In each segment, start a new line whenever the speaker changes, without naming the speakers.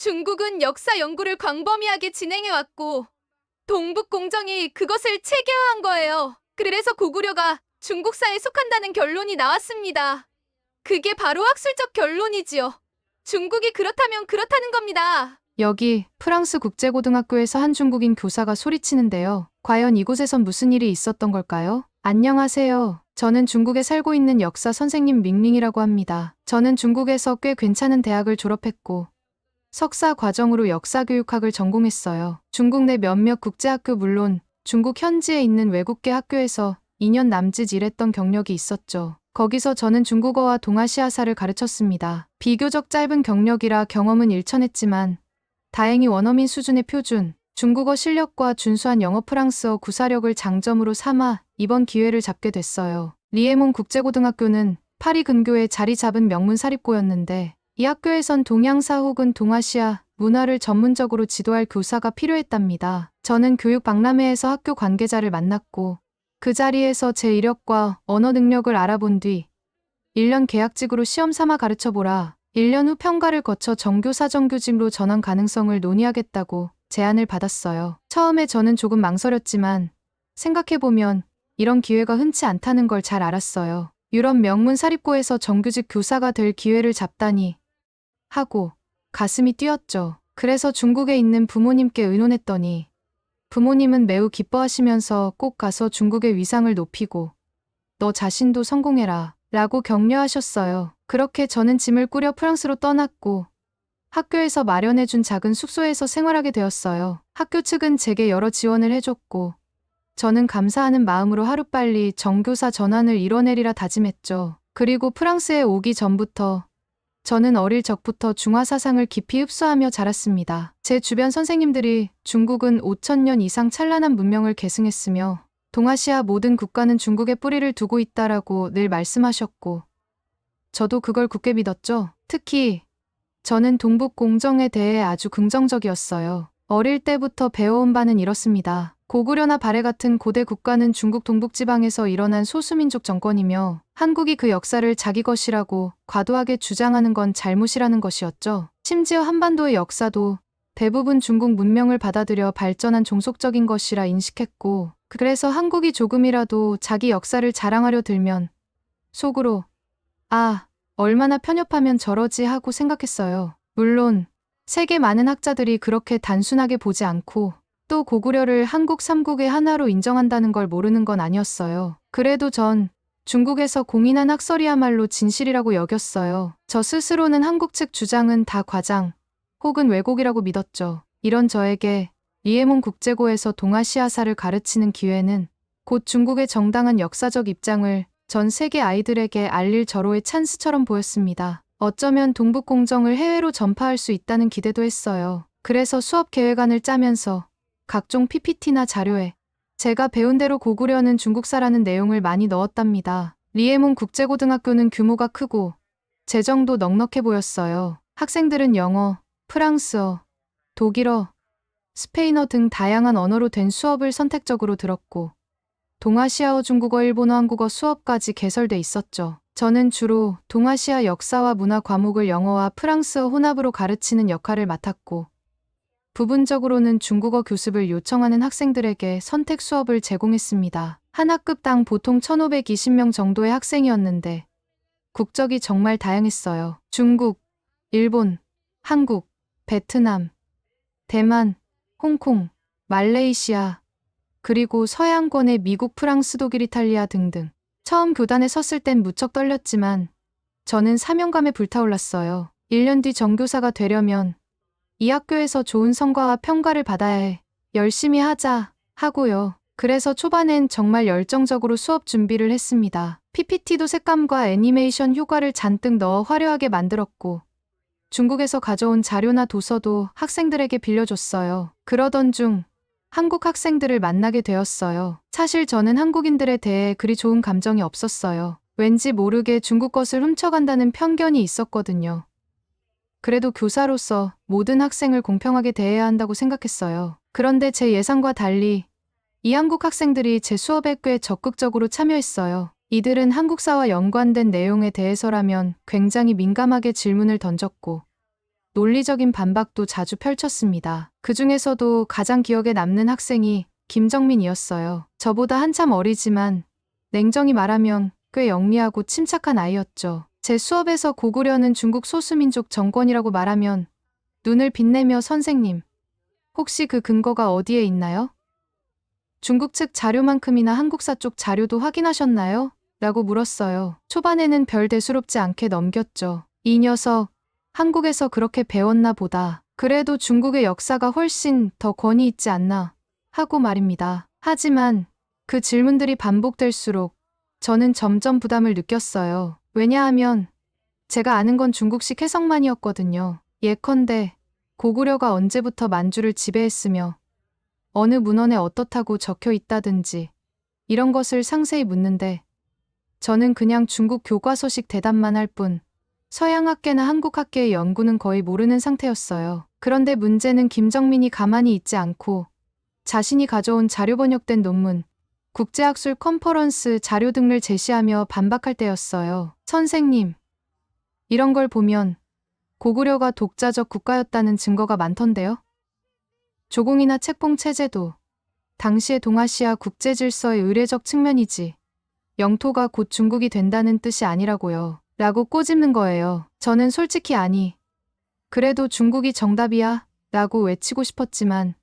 중국은 역사 연구를 광범위하게 진행해왔고 동북공정이 그것을 체계화한 거예요. 그래서 고구려가 중국사에 속한다는 결론이 나왔습니다. 그게 바로 학술적 결론이지요. 중국이 그렇다면 그렇다는 겁니다.
여기 프랑스 국제고등학교에서 한 중국인 교사가 소리치는데요. 과연 이곳에선 무슨 일이 있었던 걸까요? 안녕하세요. 저는 중국에 살고 있는 역사 선생님 밍밍이라고 합니다. 저는 중국에서 꽤 괜찮은 대학을 졸업했고 석사 과정으로 역사교육학을 전공했어요. 중국 내 몇몇 국제학교 물론 중국 현지에 있는 외국계 학교에서 2년 남짓 일했던 경력이 있었죠. 거기서 저는 중국어와 동아시아사를 가르쳤습니다. 비교적 짧은 경력이라 경험은 일천했지만 다행히 원어민 수준의 표준, 중국어 실력과 준수한 영어 프랑스어 구사력을 장점으로 삼아 이번 기회를 잡게 됐어요. 리에몽 국제고등학교는 파리 근교에 자리 잡은 명문 사립고였는데 이 학교에선 동양사 혹은 동아시아 문화를 전문적으로 지도할 교사가 필요했답니다. 저는 교육 박람회에서 학교 관계자를 만났고 그 자리에서 제 이력과 언어 능력을 알아본 뒤 1년 계약직으로 시험 삼아 가르쳐보라. 1년 후 평가를 거쳐 정교사 정규직으로 전환 가능성을 논의하겠다고 제안을 받았어요. 처음에 저는 조금 망설였지만 생각해보면 이런 기회가 흔치 않다는 걸 잘 알았어요. 유럽 명문 사립고에서 정규직 교사가 될 기회를 잡다니 하고 가슴이 뛰었죠. 그래서 중국에 있는 부모님께 의논했더니 부모님은 매우 기뻐하시면서 꼭 가서 중국의 위상을 높이고 너 자신도 성공해라 라고 격려하셨어요. 그렇게 저는 짐을 꾸려 프랑스로 떠났고 학교에서 마련해준 작은 숙소에서 생활하게 되었어요. 학교 측은 제게 여러 지원을 해줬고 저는 감사하는 마음으로 하루빨리 정교사 전환을 이뤄내리라 다짐했죠. 그리고 프랑스에 오기 전부터 저는 어릴 적부터 중화 사상을 깊이 흡수하며 자랐습니다. 제 주변 선생님들이 중국은 5,000년 이상 찬란한 문명을 계승했으며 동아시아 모든 국가는 중국에 뿌리를 두고 있다라고 늘 말씀하셨고 저도 그걸 굳게 믿었죠. 특히 저는 동북 공정에 대해 아주 긍정적이었어요. 어릴 때부터 배워온 바는 이렇습니다. 고구려나 발해 같은 고대 국가는 중국 동북지방에서 일어난 소수민족 정권이며 한국이 그 역사를 자기 것이라고 과도하게 주장하는 건 잘못이라는 것이었죠. 심지어 한반도의 역사도 대부분 중국 문명을 받아들여 발전한 종속적인 것이라 인식했고 그래서 한국이 조금이라도 자기 역사를 자랑하려 들면 속으로 아, 얼마나 편협하면 저러지 하고 생각했어요. 물론 세계 많은 학자들이 그렇게 단순하게 보지 않고 또 고구려를 한국 삼국의 하나로 인정한다는 걸 모르는 건 아니었어요. 그래도 전 중국에서 공인한 학설이야말로 진실이라고 여겼어요. 저 스스로는 한국 측 주장은 다 과장 혹은 왜곡이라고 믿었죠. 이런 저에게 리에몽 국제고에서 동아시아사를 가르치는 기회는 곧 중국의 정당한 역사적 입장을 전 세계 아이들에게 알릴 절호의 찬스처럼 보였습니다. 어쩌면 동북공정을 해외로 전파할 수 있다는 기대도 했어요. 그래서 수업 계획안을 짜면서 각종 PPT나 자료에 제가 배운 대로 고구려는 중국사라는 내용을 많이 넣었답니다. 리에몽 국제고등학교는 규모가 크고 재정도 넉넉해 보였어요. 학생들은 영어, 프랑스어, 독일어, 스페인어 등 다양한 언어로 된 수업을 선택적으로 들었고 동아시아어, 중국어, 일본어, 한국어 수업까지 개설돼 있었죠. 저는 주로 동아시아 역사와 문화 과목을 영어와 프랑스어 혼합으로 가르치는 역할을 맡았고 부분적으로는 중국어 교습을 요청하는 학생들에게 선택 수업을 제공했습니다. 한 학급당 보통 1,520명 정도의 학생이었는데 국적이 정말 다양했어요. 중국, 일본, 한국, 베트남, 대만, 홍콩, 말레이시아, 그리고 서양권의 미국, 프랑스, 독일, 이탈리아 등등. 처음 교단에 섰을 땐 무척 떨렸지만 저는 사명감에 불타올랐어요. 1년 뒤 정교사가 되려면 이 학교에서 좋은 성과와 평가를 받아야 해. 열심히 하자 하고요. 그래서 초반엔 정말 열정적으로 수업 준비를 했습니다. PPT도 색감과 애니메이션 효과를 잔뜩 넣어 화려하게 만들었고 중국에서 가져온 자료나 도서도 학생들에게 빌려줬어요. 그러던 중 한국 학생들을 만나게 되었어요. 사실 저는 한국인들에 대해 그리 좋은 감정이 없었어요. 왠지 모르게 중국 것을 훔쳐간다는 편견이 있었거든요. 그래도 교사로서 모든 학생을 공평하게 대해야 한다고 생각했어요. 그런데 제 예상과 달리 이 한국 학생들이 제 수업에 꽤 적극적으로 참여했어요. 이들은 한국사와 연관된 내용에 대해서라면 굉장히 민감하게 질문을 던졌고 논리적인 반박도 자주 펼쳤습니다. 그 중에서도 가장 기억에 남는 학생이 김정민이었어요. 저보다 한참 어리지만 냉정히 말하면 꽤 영리하고 침착한 아이였죠. 제 수업에서 고구려는 중국 소수민족 정권이라고 말하면 눈을 빛내며 선생님, 혹시 그 근거가 어디에 있나요? 중국 측 자료만큼이나 한국사 쪽 자료도 확인하셨나요? 라고 물었어요. 초반에는 별 대수롭지 않게 넘겼죠. 이 녀석, 한국에서 그렇게 배웠나 보다. 그래도 중국의 역사가 훨씬 더 권위 있지 않나 하고 말입니다. 하지만 그 질문들이 반복될수록 저는 점점 부담을 느꼈어요. 왜냐하면 제가 아는 건 중국식 해석만이었거든요. 예컨대 고구려가 언제부터 만주를 지배했으며 어느 문헌에 어떻다고 적혀 있다든지 이런 것을 상세히 묻는데 저는 그냥 중국 교과서식 대답만 할 뿐 서양학계나 한국학계의 연구는 거의 모르는 상태였어요. 그런데 문제는 김정민이 가만히 있지 않고 자신이 가져온 자료 번역된 논문, 국제학술 컨퍼런스 자료 등을 제시하며 반박할 때였어요. 선생님, 이런 걸 보면 고구려가 독자적 국가였다는 증거가 많던데요? 조공이나 책봉 체제도 당시의 동아시아 국제 질서의 의례적 측면이지 영토가 곧 중국이 된다는 뜻이 아니라고요. 라고 꼬집는 거예요. 저는 솔직히 아니, 그래도 중국이 정답이야 라고 외치고 싶었지만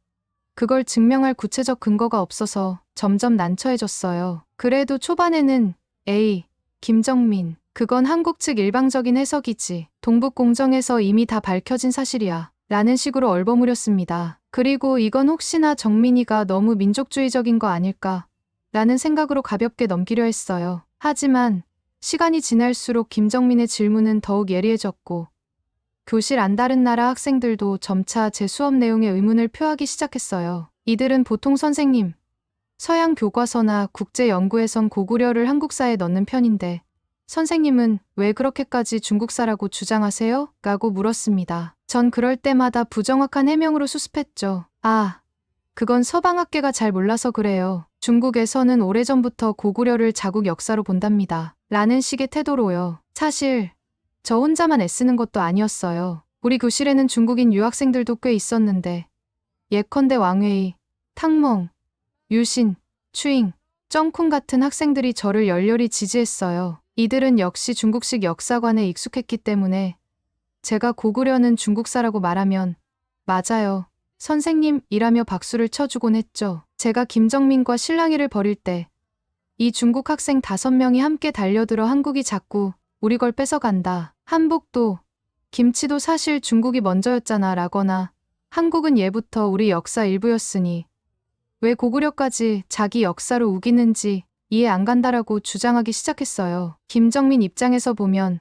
그걸 증명할 구체적 근거가 없어서 점점 난처해졌어요. 그래도 초반에는 에이, 김정민, 그건 한국 측 일방적인 해석이지. 동북공정에서 이미 다 밝혀진 사실이야. 라는 식으로 얼버무렸습니다. 그리고 이건 혹시나 정민이가 너무 민족주의적인 거 아닐까? 라는 생각으로 가볍게 넘기려 했어요. 하지만 시간이 지날수록 김정민의 질문은 더욱 예리해졌고 교실 안 다른 나라 학생들도 점차 제 수업 내용에 의문을 표하기 시작했어요. 이들은 보통 선생님, 서양 교과서나 국제 연구에선 고구려를 한국사에 넣는 편인데 선생님은 왜 그렇게까지 중국사라고 주장하세요? 라고 물었습니다. 전 그럴 때마다 부정확한 해명으로 수습했죠. 아, 그건 서방학계가 잘 몰라서 그래요. 중국에서는 오래전부터 고구려를 자국 역사로 본답니다. 라는 식의 태도로요. 사실 저 혼자만 애쓰는 것도 아니었어요. 우리 교실에는 중국인 유학생들도 꽤 있었는데 예컨대 왕웨이, 탕멍, 유신, 추잉, 쩡쿵 같은 학생들이 저를 열렬히 지지했어요. 이들은 역시 중국식 역사관에 익숙했기 때문에 제가 고구려는 중국사라고 말하면 맞아요, 선생님이라며 박수를 쳐주곤 했죠. 제가 김정민과 실랑이를 벌일 때 이 중국 학생 5명이 함께 달려들어 한국이 자꾸 우리 걸 뺏어간다. 한복도, 김치도 사실 중국이 먼저였잖아 라거나 한국은 예부터 우리 역사 일부였으니 왜 고구려까지 자기 역사로 우기는지 이해 안 간다라고 주장하기 시작했어요. 김정민 입장에서 보면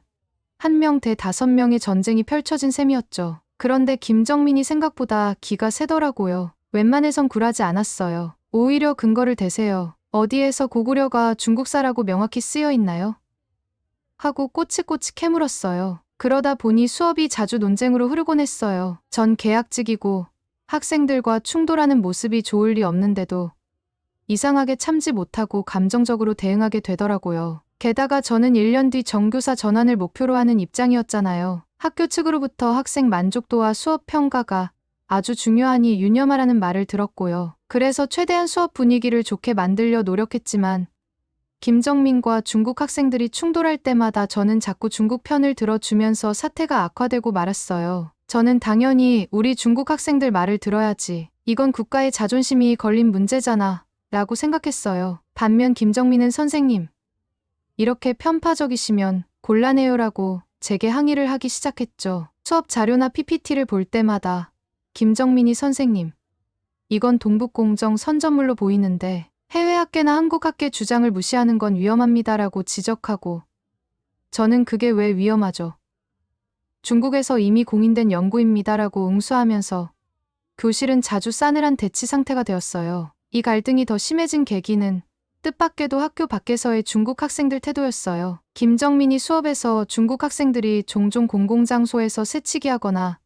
한 명 대 5명의 전쟁이 펼쳐진 셈이었죠. 그런데 김정민이 생각보다 기가 세더라고요. 웬만해선 굴하지 않았어요. 오히려 근거를 대세요. 어디에서 고구려가 중국사라고 명확히 쓰여 있나요? 하고 꼬치꼬치 캐물었어요. 그러다 보니 수업이 자주 논쟁으로 흐르곤 했어요. 전 계약직이고 학생들과 충돌하는 모습이 좋을 리 없는데도 이상하게 참지 못하고 감정적으로 대응하게 되더라고요. 게다가 저는 1년 뒤 정교사 전환을 목표로 하는 입장이었잖아요. 학교 측으로부터 학생 만족도와 수업 평가가 아주 중요하니 유념하라는 말을 들었고요. 그래서 최대한 수업 분위기를 좋게 만들려 노력했지만 김정민과 중국 학생들이 충돌할 때마다 저는 자꾸 중국 편을 들어주면서 사태가 악화되고 말았어요. 저는 당연히 우리 중국 학생들 말을 들어야지. 이건 국가의 자존심이 걸린 문제잖아 라고 생각했어요. 반면 김정민은 선생님, 이렇게 편파적이시면 곤란해요라고 제게 항의를 하기 시작했죠. 수업 자료나 PPT를 볼 때마다 김정민이 선생님, 이건 동북공정 선전물로 보이는데 해외학계나 한국학계 주장을 무시하는 건 위험합니다라고 지적하고 저는 그게 왜 위험하죠? 중국에서 이미 공인된 연구입니다라고 응수하면서 교실은 자주 싸늘한 대치 상태가 되었어요. 이 갈등이 더 심해진 계기는 뜻밖에도 학교 밖에서의 중국 학생들 태도였어요. 김정민이 수업에서 중국 학생들이 종종 공공장소에서 새치기 하거나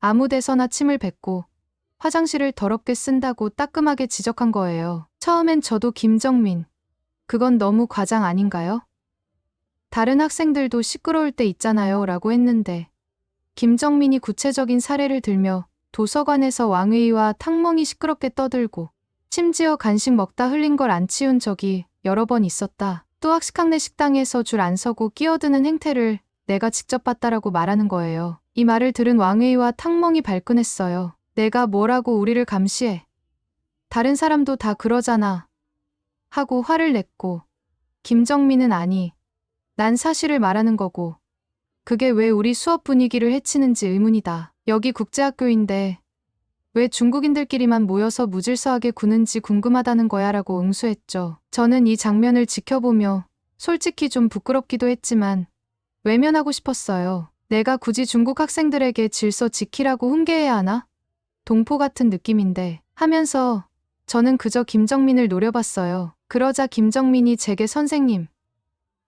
아무 데서나 침을 뱉고 화장실을 더럽게 쓴다고 따끔하게 지적한 거예요. 처음엔 저도 김정민, 그건 너무 과장 아닌가요? 다른 학생들도 시끄러울 때 있잖아요 라고 했는데 김정민이 구체적인 사례를 들며 도서관에서 왕의와 탕멍이 시끄럽게 떠들고 심지어 간식 먹다 흘린 걸 안 치운 적이 여러 번 있었다. 또 학식학내 식당에서 줄 안 서고 끼어드는 행태를 내가 직접 봤다라고 말하는 거예요. 이 말을 들은 왕의와 탕멍이 발끈했어요. 내가 뭐라고 우리를 감시해. 다른 사람도 다 그러잖아. 하고 화를 냈고 김정민은 아니. 난 사실을 말하는 거고. 그게 왜 우리 수업 분위기를 해치는지 의문이다. 여기 국제학교인데 왜 중국인들끼리만 모여서 무질서하게 구는지 궁금하다는 거야 라고 응수했죠. 저는 이 장면을 지켜보며 솔직히 좀 부끄럽기도 했지만 외면하고 싶었어요. 내가 굳이 중국 학생들에게 질서 지키라고 훈계해야 하나? 동포 같은 느낌인데 하면서 저는 그저 김정민을 노려봤어요. 그러자 김정민이 제게 선생님,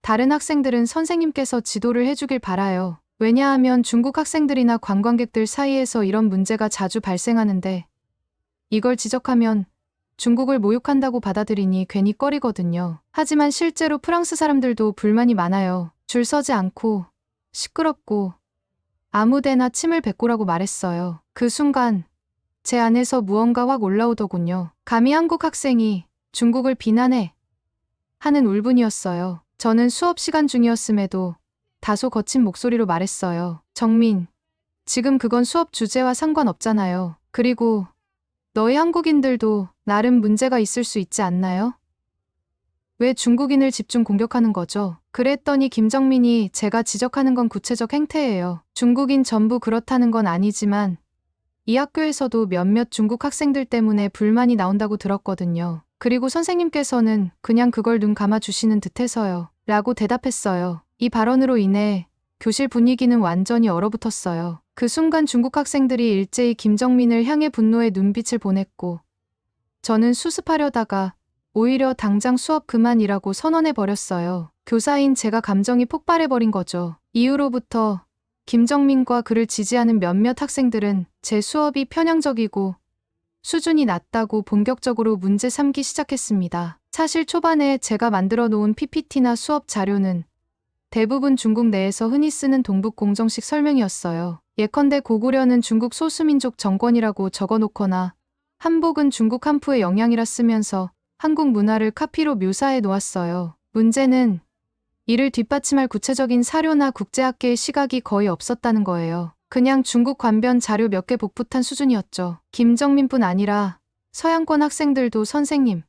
다른 학생들은 선생님께서 지도를 해주길 바라요. 왜냐하면 중국 학생들이나 관광객들 사이에서 이런 문제가 자주 발생하는데 이걸 지적하면 중국을 모욕한다고 받아들이니 괜히 꺼리거든요. 하지만 실제로 프랑스 사람들도 불만이 많아요. 줄 서지 않고 시끄럽고 아무데나 침을 뱉고라고 말했어요. 그 순간 제 안에서 무언가 확 올라오더군요. 감히 한국 학생이 중국을 비난해 하는 울분이었어요. 저는 수업 시간 중이었음에도 다소 거친 목소리로 말했어요. 정민, 지금 그건 수업 주제와 상관없잖아요. 그리고 너희 한국인들도 나름 문제가 있을 수 있지 않나요? 왜 중국인을 집중 공격하는 거죠? 그랬더니 김정민이 제가 지적하는 건 구체적 행태예요. 중국인 전부 그렇다는 건 아니지만 이 학교에서도 몇몇 중국 학생들 때문에 불만이 나온다고 들었거든요. 그리고 선생님께서는 그냥 그걸 눈 감아주시는 듯해서요. 라고 대답했어요. 이 발언으로 인해 교실 분위기는 완전히 얼어붙었어요. 그 순간 중국 학생들이 일제히 김정민을 향해 분노의 눈빛을 보냈고 저는 수습하려다가 오히려 당장 수업 그만이라고 선언해버렸어요. 교사인 제가 감정이 폭발해버린 거죠. 이후로부터 김정민과 그를 지지하는 몇몇 학생들은 제 수업이 편향적이고 수준이 낮다고 본격적으로 문제 삼기 시작했습니다. 사실 초반에 제가 만들어 놓은 PPT나 수업 자료는 대부분 중국 내에서 흔히 쓰는 동북공정식 설명이었어요. 예컨대 고구려는 중국 소수민족 정권이라고 적어놓거나 한복은 중국 한푸의 영향이라 쓰면서 한국 문화를 카피로 묘사해 놓았어요. 문제는 이를 뒷받침할 구체적인 사료나 국제학계의 시각이 거의 없었다는 거예요. 그냥 중국 관변 자료 몇 개 복붙한 수준이었죠. 김정민뿐 아니라 서양권 학생들도 선생님,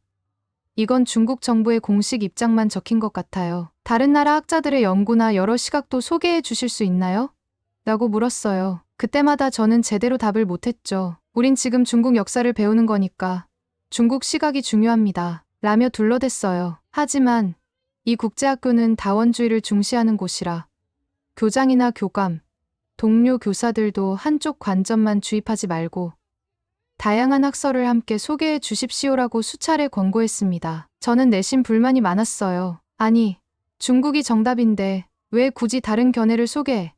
이건 중국 정부의 공식 입장만 적힌 것 같아요. 다른 나라 학자들의 연구나 여러 시각도 소개해 주실 수 있나요? 라고 물었어요. 그때마다 저는 제대로 답을 못했죠. 우린 지금 중국 역사를 배우는 거니까 중국 시각이 중요합니다. 라며 둘러댔어요. 하지만 이 국제학교는 다원주의를 중시하는 곳이라 교장이나 교감, 동료 교사들도 한쪽 관점만 주입하지 말고 다양한 학설을 함께 소개해 주십시오라고 수차례 권고했습니다. 저는 내심 불만이 많았어요. 아니, 중국이 정답인데 왜 굳이 다른 견해를 소개해?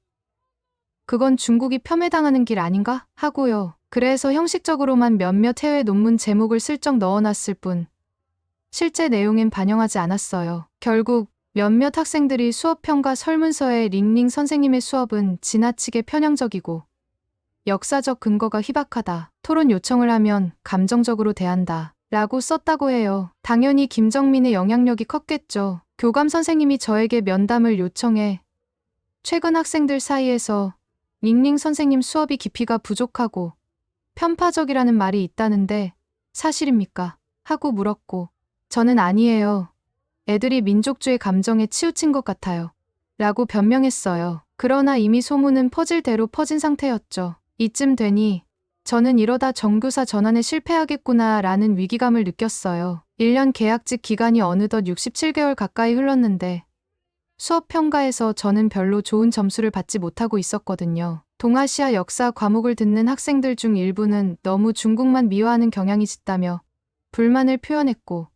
그건 중국이 폄훼당하는 길 아닌가? 하고요. 그래서 형식적으로만 몇몇 해외 논문 제목을 슬쩍 넣어놨을 뿐 실제 내용엔 반영하지 않았어요. 결국 몇몇 학생들이 수업평가 설문서에 링링 선생님의 수업은 지나치게 편향적이고 역사적 근거가 희박하다. 토론 요청을 하면 감정적으로 대한다. 라고 썼다고 해요. 당연히 김정민의 영향력이 컸겠죠. 교감 선생님이 저에게 면담을 요청해 최근 학생들 사이에서 링링 선생님 수업이 깊이가 부족하고 편파적이라는 말이 있다는데 사실입니까? 하고 물었고 저는 아니에요. 애들이 민족주의 감정에 치우친 것 같아요. 라고 변명했어요. 그러나 이미 소문은 퍼질 대로 퍼진 상태였죠. 이쯤 되니 저는 이러다 정교사 전환에 실패하겠구나 라는 위기감을 느꼈어요. 1년 계약직 기간이 어느덧 67개월 가까이 흘렀는데 수업 평가에서 저는 별로 좋은 점수를 받지 못하고 있었거든요. 동아시아 역사 과목을 듣는 학생들 중 일부는 너무 중국만 미화하는 경향이 짙다며 불만을 표현했고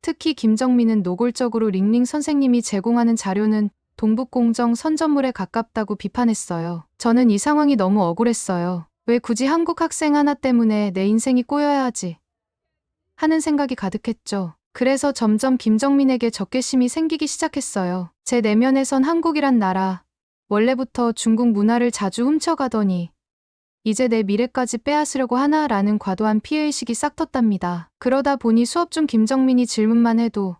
특히 김정민은 노골적으로 링링 선생님이 제공하는 자료는 동북공정 선전물에 가깝다고 비판했어요. 저는 이 상황이 너무 억울했어요. 왜 굳이 한국 학생 하나 때문에 내 인생이 꼬여야 하지? 하는 생각이 가득했죠. 그래서 점점 김정민에게 적개심이 생기기 시작했어요. 제 내면에선 한국이란 나라, 원래부터 중국 문화를 자주 훔쳐가더니 이제 내 미래까지 빼앗으려고 하나라는 과도한 피해의식이 싹 텄답니다. 그러다 보니 수업 중 김정민이 질문만 해도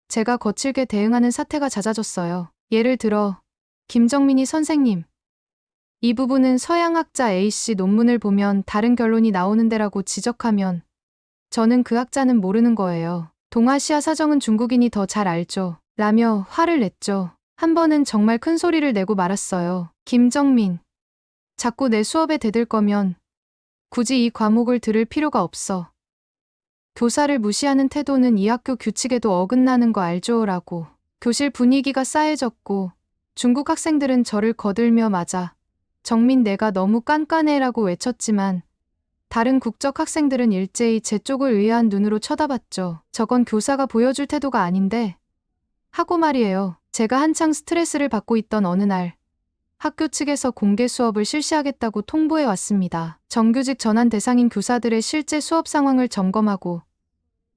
제가 거칠게 대응하는 사태가 잦아졌어요. 예를 들어 김정민이 선생님, 이 부분은 서양학자 A씨 논문을 보면 다른 결론이 나오는데라고 지적하면 저는 그 학자는 모르는 거예요. 동아시아 사정은 중국인이 더 잘 알죠. 라며 화를 냈죠. 한 번은 정말 큰 소리를 내고 말았어요. 김정민, 자꾸 내 수업에 대들 거면 굳이 이 과목을 들을 필요가 없어. 교사를 무시하는 태도는 이 학교 규칙에도 어긋나는 거 알죠? 라고. 교실 분위기가 싸해졌고 중국 학생들은 저를 거들며 맞아 정민 내가 너무 깐깐해 라고 외쳤지만 다른 국적 학생들은 일제히 제 쪽을 의아한 눈으로 쳐다봤죠. 저건 교사가 보여줄 태도가 아닌데 하고 말이에요. 제가 한창 스트레스를 받고 있던 어느 날 학교 측에서 공개 수업을 실시하겠다고 통보해 왔습니다. 정규직 전환 대상인 교사들의 실제 수업 상황을 점검하고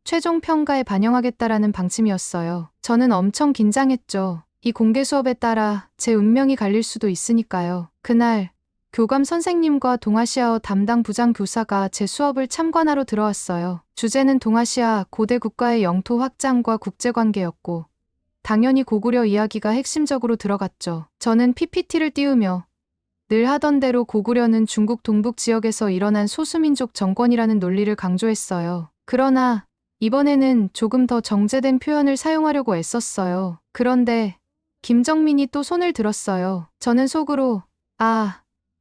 최종 평가에 반영하겠다라는 방침이었어요. 저는 엄청 긴장했죠. 이 공개 수업에 따라 제 운명이 갈릴 수도 있으니까요. 그날 교감 선생님과 동아시아어 담당 부장 교사가 제 수업을 참관하러 들어왔어요. 주제는 동아시아 고대 국가의 영토 확장과 국제관계였고 당연히 고구려 이야기가 핵심적으로 들어갔죠. 저는 PPT를 띄우며 늘 하던 대로 고구려는 중국 동북 지역에서 일어난 소수민족 정권이라는 논리를 강조했어요. 그러나 이번에는 조금 더 정제된 표현을 사용하려고 애썼어요. 그런데 김정민이 또 손을 들었어요. 저는 속으로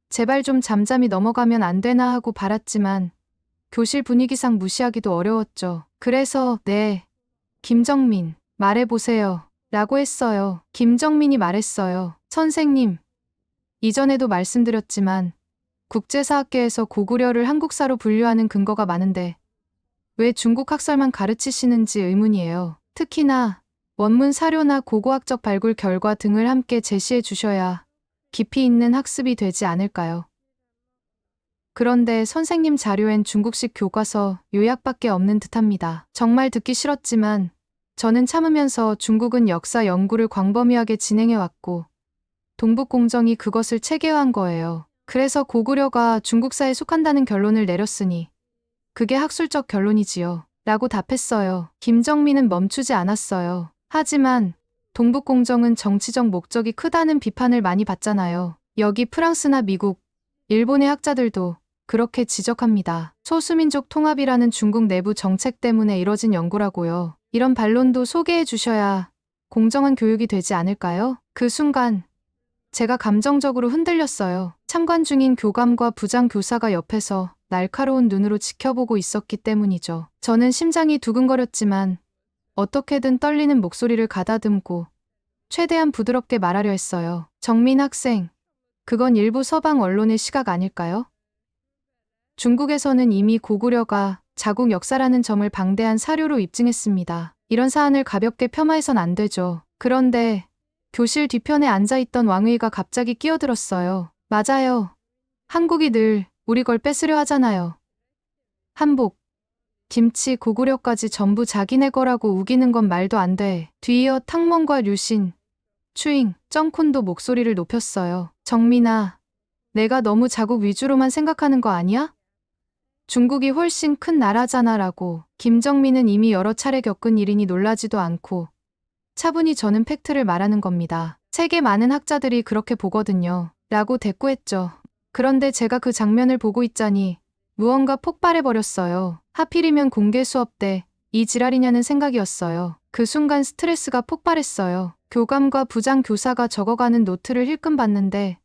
제발 좀 잠잠히 넘어가면 안 되나 하고 바랐지만 교실 분위기상 무시하기도 어려웠죠. 그래서 네, 김정민, 말해보세요. 라고 했어요. 김정민이 말했어요. 선생님, 이전에도 말씀드렸지만 국제사학계에서 고구려를 한국사로 분류하는 근거가 많은데 왜 중국 학설만 가르치시는지 의문이에요. 특히나 원문 사료나 고고학적 발굴 결과 등을 함께 제시해 주셔야 깊이 있는 학습이 되지 않을까요? 그런데 선생님 자료엔 중국식 교과서 요약밖에 없는 듯합니다. 정말 듣기 싫었지만 저는 참으면서 중국은 역사 연구를 광범위하게 진행해왔고 동북공정이 그것을 체계화한 거예요. 그래서 고구려가 중국사에 속한다는 결론을 내렸으니 그게 학술적 결론이지요. 라고 답했어요. 김정민은 멈추지 않았어요. 하지만 동북공정은 정치적 목적이 크다는 비판을 많이 받잖아요. 여기 프랑스나 미국, 일본의 학자들도 그렇게 지적합니다. 소수민족 통합이라는 중국 내부 정책 때문에 이뤄진 연구라고요. 이런 반론도 소개해 주셔야 공정한 교육이 되지 않을까요? 그 순간 제가 감정적으로 흔들렸어요. 참관 중인 교감과 부장 교사가 옆에서 날카로운 눈으로 지켜보고 있었기 때문이죠. 저는 심장이 두근거렸지만 어떻게든 떨리는 목소리를 가다듬고 최대한 부드럽게 말하려 했어요. 정민 학생, 그건 일부 서방 언론의 시각 아닐까요? 중국에서는 이미 고구려가 자국 역사라는 점을 방대한 사료로 입증했습니다. 이런 사안을 가볍게 폄하해선 안 되죠. 그런데 교실 뒤편에 앉아있던 왕의가 갑자기 끼어들었어요. 맞아요. 한국이 늘 우리 걸 뺏으려 하잖아요. 한복, 김치, 고구려까지 전부 자기네 거라고 우기는 건 말도 안 돼. 뒤이어 탕몬과 류신, 추잉, 쩡쿤도 목소리를 높였어요. 정민아, 내가 너무 자국 위주로만 생각하는 거 아니야? 중국이 훨씬 큰 나라잖아 라고. 김정민은 이미 여러 차례 겪은 일이니 놀라지도 않고 차분히 저는 팩트를 말하는 겁니다. 세계 많은 학자들이 그렇게 보거든요. 라고 대꾸했죠. 그런데 제가 그 장면을 보고 있자니 무언가 폭발해버렸어요. 하필이면 공개 수업 때 이 지랄이냐는 생각이었어요. 그 순간 스트레스가 폭발했어요. 교감과 부장 교사가 적어가는 노트를 힐끔 봤는데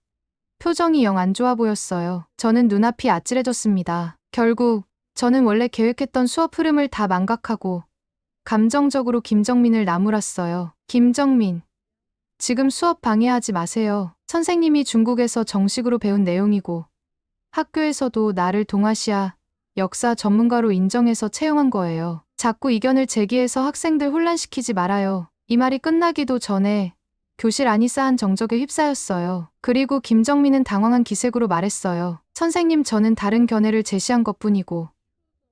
표정이 영 안 좋아 보였어요. 저는 눈앞이 아찔해졌습니다. 결국 저는 원래 계획했던 수업 흐름을 다 망각하고 감정적으로 김정민을 나무랐어요. 김정민, 지금 수업 방해하지 마세요. 선생님이 중국에서 정식으로 배운 내용이고 학교에서도 나를 동아시아 역사 전문가로 인정해서 채용한 거예요. 자꾸 이견을 제기해서 학생들 혼란시키지 말아요. 이 말이 끝나기도 전에 교실 안이 싸한 정적에 휩싸였어요. 그리고 김정민은 당황한 기색으로 말했어요. 선생님, 저는 다른 견해를 제시한 것뿐이고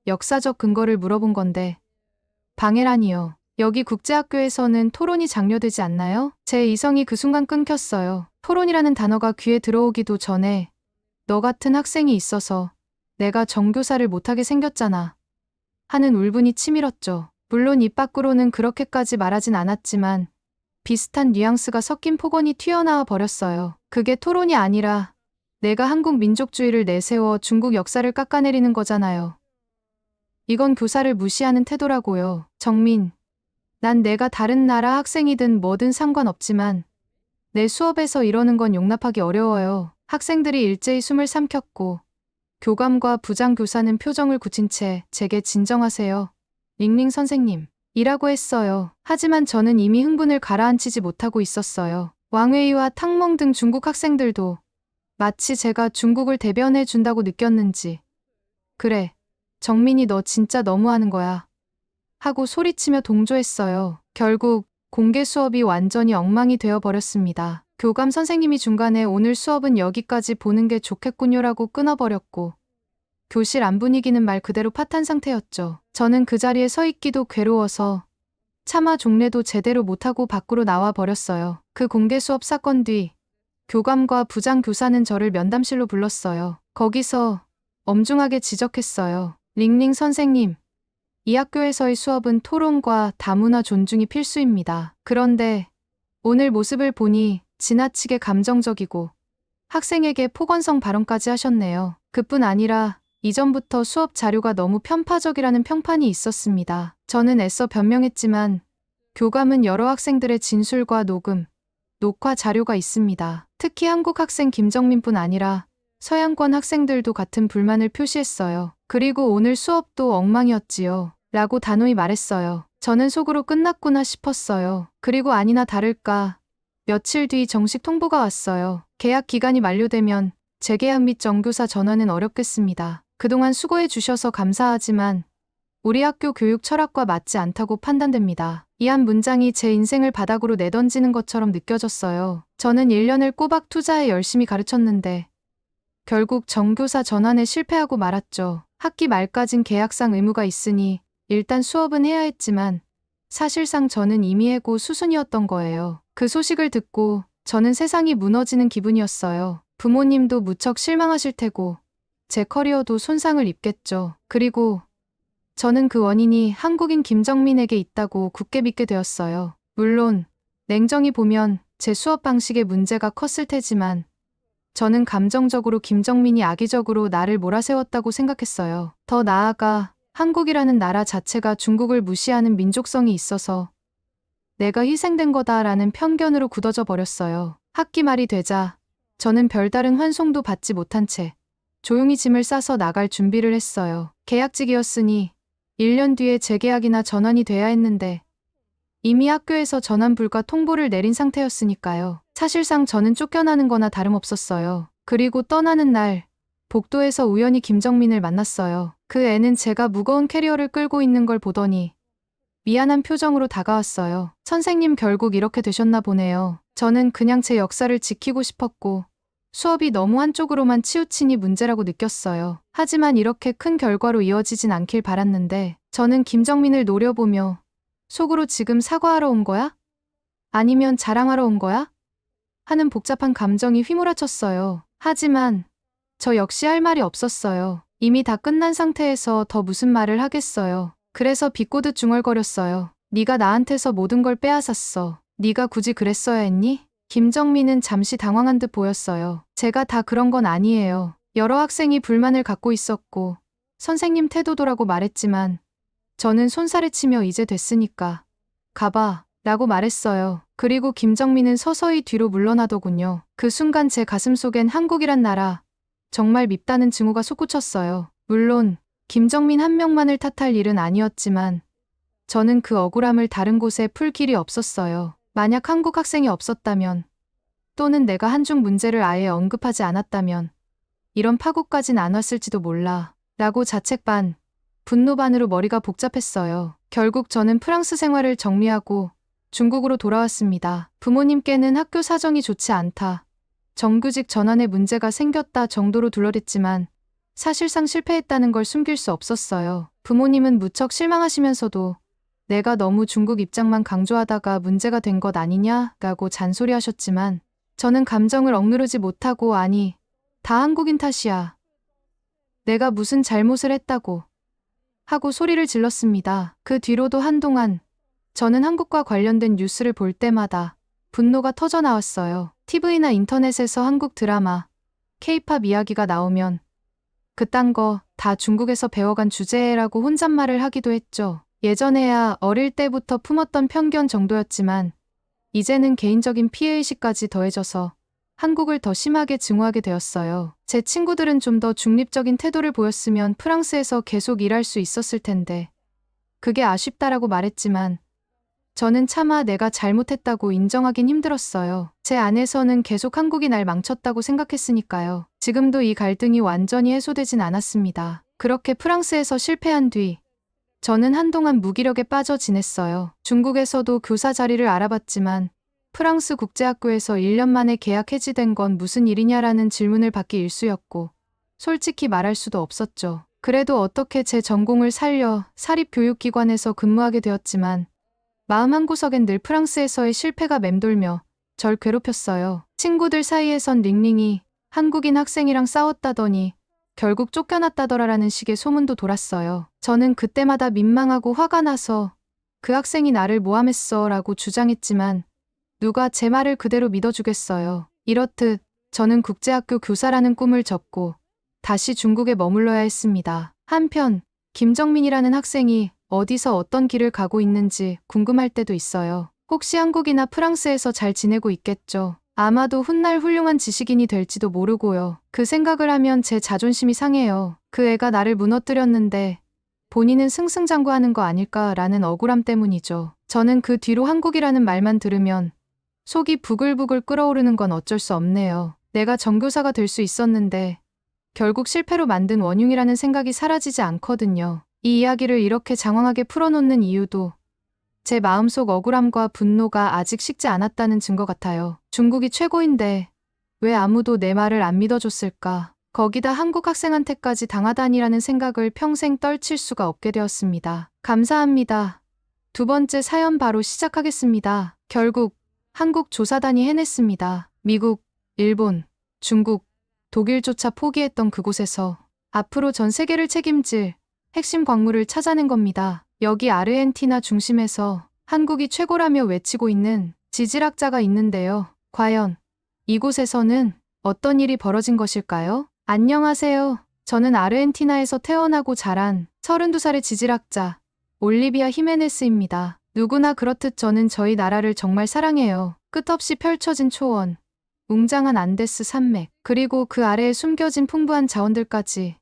역사적 근거를 물어본 건데 방해라니요. 여기 국제학교에서는 토론이 장려되지 않나요? 제 이성이 그 순간 끊겼어요. 토론이라는 단어가 귀에 들어오기도 전에 너 같은 학생이 있어서 내가 정교사를 못하게 생겼잖아. 하는 울분이 치밀었죠. 물론 입 밖으로는 그렇게까지 말하진 않았지만 비슷한 뉘앙스가 섞인 폭언이 튀어나와 버렸어요. 그게 토론이 아니라 내가 한국 민족주의를 내세워 중국 역사를 깎아내리는 거잖아요. 이건 교사를 무시하는 태도라고요. 정민, 난 내가 다른 나라 학생이든 뭐든 상관없지만 내 수업에서 이러는 건 용납하기 어려워요. 학생들이 일제히 숨을 삼켰고 교감과 부장교사는 표정을 굳힌 채 제게 진정하세요. 링링 선생님. 이라고 했어요. 하지만 저는 이미 흥분을 가라앉히지 못하고 있었어요. 왕웨이와 탕몽 등 중국 학생들도 마치 제가 중국을 대변해 준다고 느꼈는지 그래, 정민이 너 진짜 너무하는 거야. 하고 소리치며 동조했어요. 결국 공개 수업이 완전히 엉망이 되어버렸습니다. 교감 선생님이 중간에 오늘 수업은 여기까지 보는 게 좋겠군요라고 끊어버렸고 교실 안 분위기는 말 그대로 파탄 상태였죠. 저는 그 자리에 서 있기도 괴로워서 차마 종례도 제대로 못하고 밖으로 나와 버렸어요. 그 공개 수업 사건 뒤 교감과 부장교사는 저를 면담실로 불렀어요. 거기서 엄중하게 지적했어요. 링링 선생님, 이 학교에서의 수업은 토론과 다문화 존중이 필수입니다. 그런데 오늘 모습을 보니 지나치게 감정적이고 학생에게 폭언성 발언까지 하셨네요. 그뿐 아니라 이전부터 수업 자료가 너무 편파적이라는 평판이 있었습니다. 저는 애써 변명했지만 교감은 여러 학생들의 진술과 녹음, 녹화 자료가 있습니다. 특히 한국 학생 김정민뿐 아니라 서양권 학생들도 같은 불만을 표시했어요. 그리고 오늘 수업도 엉망이었지요. 라고 단호히 말했어요. 저는 속으로 끝났구나 싶었어요. 그리고 아니나 다를까 며칠 뒤 정식 통보가 왔어요. 계약 기간이 만료되면 재계약 및 정교사 전환은 어렵겠습니다. 그동안 수고해 주셔서 감사하지만 우리 학교 교육 철학과 맞지 않다고 판단됩니다. 이 한 문장이 제 인생을 바닥으로 내던지는 것처럼 느껴졌어요. 저는 1년을 꼬박 투자해 열심히 가르쳤는데 결국 정교사 전환에 실패하고 말았죠. 학기 말까진 계약상 의무가 있으니 일단 수업은 해야 했지만 사실상 저는 이미 해고 수순이었던 거예요. 그 소식을 듣고 저는 세상이 무너지는 기분이었어요. 부모님도 무척 실망하실 테고 제 커리어도 손상을 입겠죠. 그리고 저는 그 원인이 한국인 김정민에게 있다고 굳게 믿게 되었어요. 물론 냉정히 보면 제 수업 방식에 문제가 컸을 테지만 저는 감정적으로 김정민이 악의적으로 나를 몰아세웠다고 생각했어요. 더 나아가 한국이라는 나라 자체가 중국을 무시하는 민족성이 있어서 내가 희생된 거다라는 편견으로 굳어져 버렸어요. 학기 말이 되자 저는 별다른 환송도 받지 못한 채 조용히 짐을 싸서 나갈 준비를 했어요. 계약직이었으니 1년 뒤에 재계약이나 전환이 돼야 했는데 이미 학교에서 전환 불가 통보를 내린 상태였으니까요. 사실상 저는 쫓겨나는 거나 다름없었어요. 그리고 떠나는 날 복도에서 우연히 김정민을 만났어요. 그 애는 제가 무거운 캐리어를 끌고 있는 걸 보더니 미안한 표정으로 다가왔어요. 선생님 결국 이렇게 되셨나 보네요. 저는 그냥 제 역사를 지키고 싶었고 수업이 너무 한쪽으로만 치우치니 문제라고 느꼈어요. 하지만 이렇게 큰 결과로 이어지진 않길 바랐는데 저는 김정민을 노려보며 속으로 지금 사과하러 온 거야? 아니면 자랑하러 온 거야? 하는 복잡한 감정이 휘몰아쳤어요. 하지만 저 역시 할 말이 없었어요. 이미 다 끝난 상태에서 더 무슨 말을 하겠어요. 그래서 비꼬듯 중얼거렸어요. 네가 나한테서 모든 걸 빼앗았어. 네가 굳이 그랬어야 했니? 김정민은 잠시 당황한 듯 보였어요. 제가 다 그런 건 아니에요. 여러 학생이 불만을 갖고 있었고 선생님 태도도라고 말했지만 저는 손살에 치며 이제 됐으니까 가봐 라고 말했어요. 그리고 김정민은 서서히 뒤로 물러나더군요. 그 순간 제 가슴속엔 한국이란 나라 정말 밉다는 증오가 솟구쳤어요. 물론 김정민 한 명만을 탓할 일은 아니었지만 저는 그 억울함을 다른 곳에 풀 길이 없었어요. 만약 한국 학생이 없었다면 또는 내가 한중 문제를 아예 언급하지 않았다면 이런 파국까진 안 왔을지도 몰라 라고 자책 반, 분노 반으로 머리가 복잡했어요. 결국 저는 프랑스 생활을 정리하고 중국으로 돌아왔습니다. 부모님께는 학교 사정이 좋지 않다, 정규직 전환에 문제가 생겼다 정도로 둘러댔지만 사실상 실패했다는 걸 숨길 수 없었어요. 부모님은 무척 실망하시면서도 내가 너무 중국 입장만 강조하다가 문제가 된 것 아니냐라고 잔소리하셨지만 저는 감정을 억누르지 못하고 아니, 다 한국인 탓이야. 내가 무슨 잘못을 했다고 하고 소리를 질렀습니다. 그 뒤로도 한동안 저는 한국과 관련된 뉴스를 볼 때마다 분노가 터져 나왔어요. TV나 인터넷에서 한국 드라마, K-팝 이야기가 나오면 그딴 거 다 중국에서 배워간 주제라고 혼잣말을 하기도 했죠. 예전에야 어릴 때부터 품었던 편견 정도였지만 이제는 개인적인 피해의식까지 더해져서 한국을 더 심하게 증오하게 되었어요. 제 친구들은 좀 더 중립적인 태도를 보였으면 프랑스에서 계속 일할 수 있었을 텐데 그게 아쉽다라고 말했지만 저는 차마 내가 잘못했다고 인정하긴 힘들었어요. 제 안에서는 계속 한국이 날 망쳤다고 생각했으니까요. 지금도 이 갈등이 완전히 해소되진 않았습니다. 그렇게 프랑스에서 실패한 뒤 저는 한동안 무기력에 빠져 지냈어요. 중국에서도 교사 자리를 알아봤지만 프랑스 국제학교에서 1년 만에 계약 해지된 건 무슨 일이냐라는 질문을 받기 일쑤였고 솔직히 말할 수도 없었죠. 그래도 어떻게 제 전공을 살려 사립교육기관에서 근무하게 되었지만 마음 한구석엔 늘 프랑스에서의 실패가 맴돌며 절 괴롭혔어요. 친구들 사이에선 링링이 한국인 학생이랑 싸웠다더니 결국 쫓겨났다더라라는 식의 소문도 돌았어요. 저는 그때마다 민망하고 화가 나서 그 학생이 나를 모함했어 라고 주장했지만 누가 제 말을 그대로 믿어주겠어요. 이렇듯 저는 국제학교 교사라는 꿈을 접고 다시 중국에 머물러야 했습니다. 한편 김정민이라는 학생이 어디서 어떤 길을 가고 있는지 궁금할 때도 있어요. 혹시 한국이나 프랑스에서 잘 지내고 있겠죠. 아마도 훗날 훌륭한 지식인이 될지도 모르고요. 그 생각을 하면 제 자존심이 상해요. 그 애가 나를 무너뜨렸는데 본인은 승승장구하는 거 아닐까라는 억울함 때문이죠. 저는 그 뒤로 한국이라는 말만 들으면 속이 부글부글 끓어오르는 건 어쩔 수 없네요. 내가 정교사가 될 수 있었는데 결국 실패로 만든 원흉이라는 생각이 사라지지 않거든요. 이 이야기를 이렇게 장황하게 풀어놓는 이유도 제 마음속 억울함과 분노가 아직 식지 않았다는 증거 같아요. 중국이 최고인데 왜 아무도 내 말을 안 믿어줬을까? 거기다 한국 학생한테까지 당하다니라는 생각을 평생 떨칠 수가 없게 되었습니다. 감사합니다. 두 번째 사연 바로 시작하겠습니다. 결국 한국 조사단이 해냈습니다. 미국, 일본, 중국, 독일조차 포기했던 그곳에서 앞으로 전 세계를 책임질 핵심 광물을 찾아낸 겁니다. 여기 아르헨티나 중심에서 한국이 최고라며 외치고 있는 지질학자가 있는데요. 과연 이곳에서는 어떤 일이 벌어진 것일까요? 안녕하세요. 저는 아르헨티나에서 태어나고 자란 32살의 지질학자 올리비아 히메네스입니다. 누구나 그렇듯 저는 저희 나라를 정말 사랑해요. 끝없이 펼쳐진 초원, 웅장한 안데스 산맥, 그리고 그 아래에 숨겨진 풍부한 자원들까지.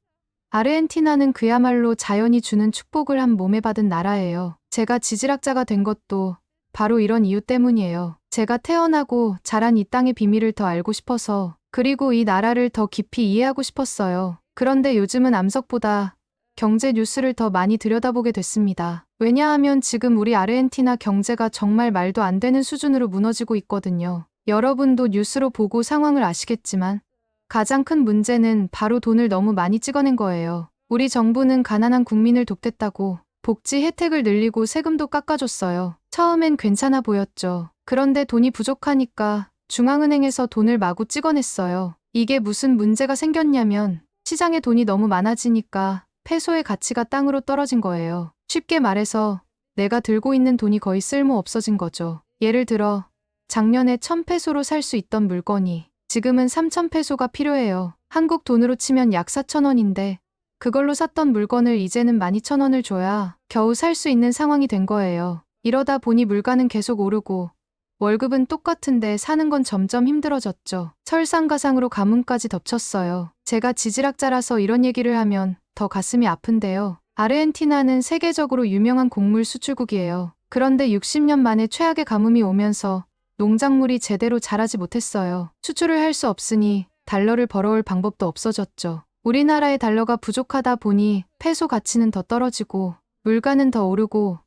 아르헨티나는 그야말로 자연이 주는 축복을 한 몸에 받은 나라예요. 제가 지질학자가 된 것도 바로 이런 이유 때문이에요. 제가 태어나고 자란 이 땅의 비밀을 더 알고 싶어서, 그리고 이 나라를 더 깊이 이해하고 싶었어요. 그런데 요즘은 암석보다 경제 뉴스를 더 많이 들여다보게 됐습니다. 왜냐하면 지금 우리 아르헨티나 경제가 정말 말도 안 되는 수준으로 무너지고 있거든요. 여러분도 뉴스로 보고 상황을 아시겠지만 가장 큰 문제는 바로 돈을 너무 많이 찍어낸 거예요. 우리 정부는 가난한 국민을 돕겠다고 복지 혜택을 늘리고 세금도 깎아줬어요. 처음엔 괜찮아 보였죠. 그런데 돈이 부족하니까 중앙은행에서 돈을 마구 찍어냈어요. 이게 무슨 문제가 생겼냐면 시장에 돈이 너무 많아지니까 페소의 가치가 땅으로 떨어진 거예요. 쉽게 말해서 내가 들고 있는 돈이 거의 쓸모 없어진 거죠. 예를 들어 작년에 1000페소로 살 수 있던 물건이 지금은 3000페소가 필요해요. 한국 돈으로 치면 약 4000원인데 그걸로 샀던 물건을 이제는 12000원을 줘야 겨우 살 수 있는 상황이 된 거예요. 이러다 보니 물가는 계속 오르고 월급은 똑같은데 사는 건 점점 힘들어졌죠. 설상가상으로 가뭄까지 덮쳤어요. 제가 지질학자라서 이런 얘기를 하면 더 가슴이 아픈데요. 아르헨티나는 세계적으로 유명한 곡물 수출국이에요. 그런데 60년 만에 최악의 가뭄이 오면서 농작물이 제대로 자라지 못했어요. 수출을 할 수 없으니 달러를 벌어올 방법도 없어졌죠. 우리나라의 달러가 부족하다 보니 페소 가치는 더 떨어지고 물가는 더 오르고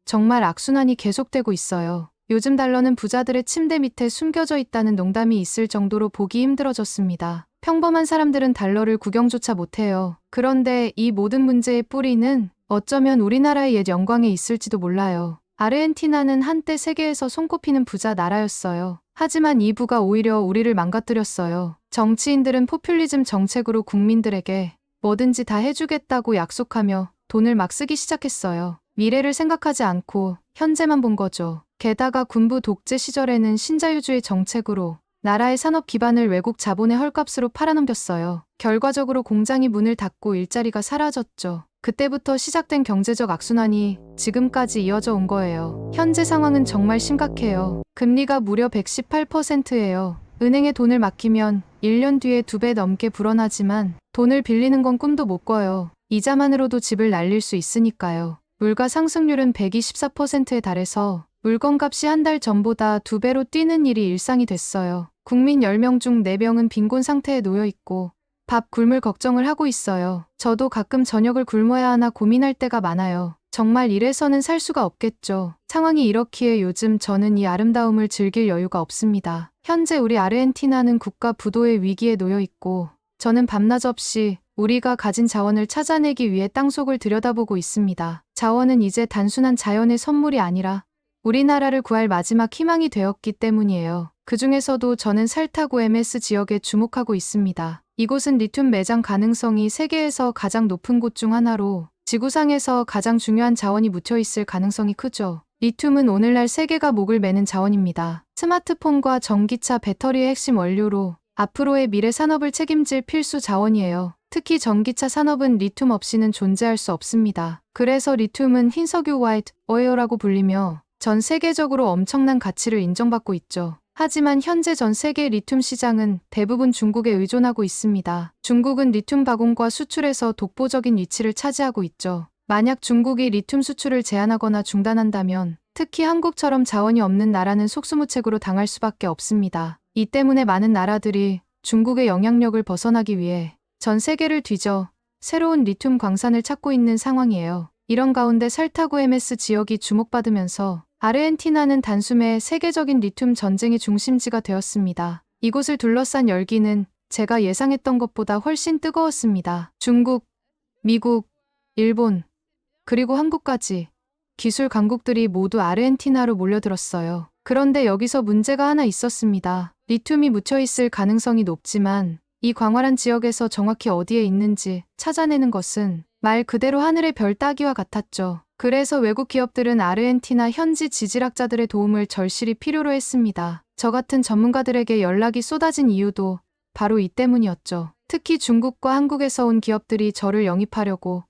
정말 악순환이 계속되고 있어요. 요즘 달러는 부자들의 침대 밑에 숨겨져 있다는 농담이 있을 정도로 보기 힘들어졌습니다. 평범한 사람들은 달러를 구경조차 못해요. 그런데 이 모든 문제의 뿌리는 어쩌면 우리나라의 옛 영광에 있을지도 몰라요. 아르헨티나는 한때 세계에서 손꼽히는 부자 나라였어요. 하지만 이 부가 오히려 우리를 망가뜨렸어요. 정치인들은 포퓰리즘 정책으로 국민들에게 뭐든지 다 해주겠다고 약속하며 돈을 막 쓰기 시작했어요. 미래를 생각하지 않고 현재만 본 거죠. 게다가 군부 독재 시절에는 신자유주의 정책으로 나라의 산업 기반을 외국 자본의 헐값으로 팔아넘겼어요. 결과적으로 공장이 문을 닫고 일자리가 사라졌죠. 그때부터 시작된 경제적 악순환이 지금까지 이어져 온 거예요. 현재 상황은 정말 심각해요. 금리가 무려 118%예요. 은행에 돈을 맡기면 1년 뒤에 2배 넘게 불어나지만 돈을 빌리는 건 꿈도 못 꿔요. 이자만으로도 집을 날릴 수 있으니까요. 물가 상승률은 124%에 달해서 물건값이 한 달 전보다 2배로 뛰는 일이 일상이 됐어요. 국민 10명 중 4명은 빈곤 상태에 놓여 있고 밥 굶을 걱정을 하고 있어요. 저도 가끔 저녁을 굶어야 하나 고민할 때가 많아요. 정말 이래서는 살 수가 없겠죠. 상황이 이렇기에 요즘 저는 이 아름다움을 즐길 여유가 없습니다. 현재 우리 아르헨티나는 국가 부도의 위기에 놓여 있고 저는 밤낮 없이 우리가 가진 자원을 찾아내기 위해 땅속을 들여다보고 있습니다. 자원은 이제 단순한 자연의 선물이 아니라 우리나라를 구할 마지막 희망이 되었기 때문이에요. 그 중에서도 저는 살타구 MS 지역에 주목하고 있습니다. 이곳은 리튬 매장 가능성이 세계에서 가장 높은 곳 중 하나로 지구상에서 가장 중요한 자원이 묻혀 있을 가능성이 크죠. 리튬은 오늘날 세계가 목을 매는 자원입니다. 스마트폰과 전기차 배터리의 핵심 원료로 앞으로의 미래 산업을 책임질 필수 자원이에요. 특히 전기차 산업은 리튬 없이는 존재할 수 없습니다. 그래서 리튬은 흰석유 화이트 오일이라고 불리며 전 세계적으로 엄청난 가치를 인정받고 있죠. 하지만 현재 전 세계 리튬 시장은 대부분 중국에 의존하고 있습니다. 중국은 리튬 가공과 수출에서 독보적인 위치를 차지하고 있죠. 만약 중국이 리튬 수출을 제한하거나 중단한다면 특히 한국처럼 자원이 없는 나라는 속수무책으로 당할 수밖에 없습니다. 이 때문에 많은 나라들이 중국의 영향력을 벗어나기 위해 전 세계를 뒤져 새로운 리튬 광산을 찾고 있는 상황이에요. 이런 가운데 살타구 MS 지역이 주목받으면서 아르헨티나는 단숨에 세계적인 리튬 전쟁의 중심지가 되었습니다. 이곳을 둘러싼 열기는 제가 예상했던 것보다 훨씬 뜨거웠습니다. 중국, 미국, 일본, 그리고 한국까지 기술 강국들이 모두 아르헨티나로 몰려들었어요. 그런데 여기서 문제가 하나 있었습니다. 리튬이 묻혀있을 가능성이 높지만 이 광활한 지역에서 정확히 어디에 있는지 찾아내는 것은 말 그대로 하늘의 별 따기와 같았죠. 그래서 외국 기업들은 아르헨티나 현지 지질학자들의 도움을 절실히 필요로 했습니다. 저 같은 전문가들에게 연락이 쏟아진 이유도 바로 이 때문이었죠. 특히 중국과 한국에서 온 기업들이 저를 영입하려고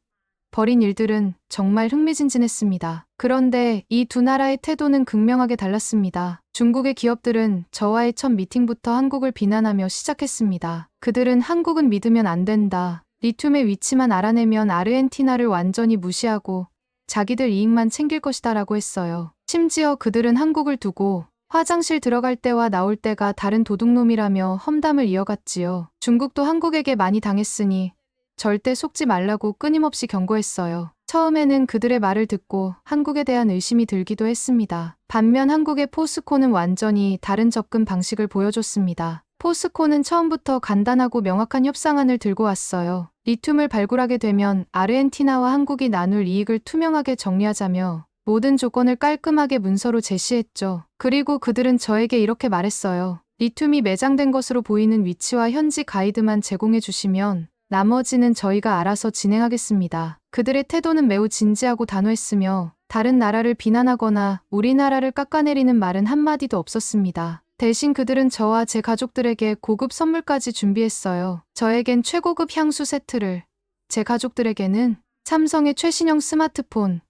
벌인 일들은 정말 흥미진진했습니다. 그런데 이 두 나라의 태도는 극명하게 달랐습니다. 중국의 기업들은 저와의 첫 미팅부터 한국을 비난하며 시작했습니다. 그들은 한국은 믿으면 안 된다. 리튬의 위치만 알아내면 아르헨티나를 완전히 무시하고 자기들 이익만 챙길 것이다 라고 했어요. 심지어 그들은 한국을 두고 화장실 들어갈 때와 나올 때가 다른 도둑놈이라며 험담을 이어갔지요. 중국도 한국에게 많이 당했으니 절대 속지 말라고 끊임없이 경고했어요. 처음에는 그들의 말을 듣고 한국에 대한 의심이 들기도 했습니다. 반면 한국의 포스코는 완전히 다른 접근 방식을 보여줬습니다. 포스코는 처음부터 간단하고 명확한 협상안을 들고 왔어요. 리튬을 발굴하게 되면 아르헨티나와 한국이 나눌 이익을 투명하게 정리하자며 모든 조건을 깔끔하게 문서로 제시했죠. 그리고 그들은 저에게 이렇게 말했어요. 리튬이 매장된 것으로 보이는 위치와 현지 가이드만 제공해 주시면 나머지는 저희가 알아서 진행하겠습니다. 그들의 태도는 매우 진지하고 단호했으며 다른 나라를 비난하거나 우리나라를 깎아내리는 말은 한마디도 없었습니다. 대신 그들은 저와 제 가족들에게 고급 선물까지 준비했어요. 저에겐 최고급 향수 세트를, 제 가족들에게는 삼성의 최신형 스마트폰,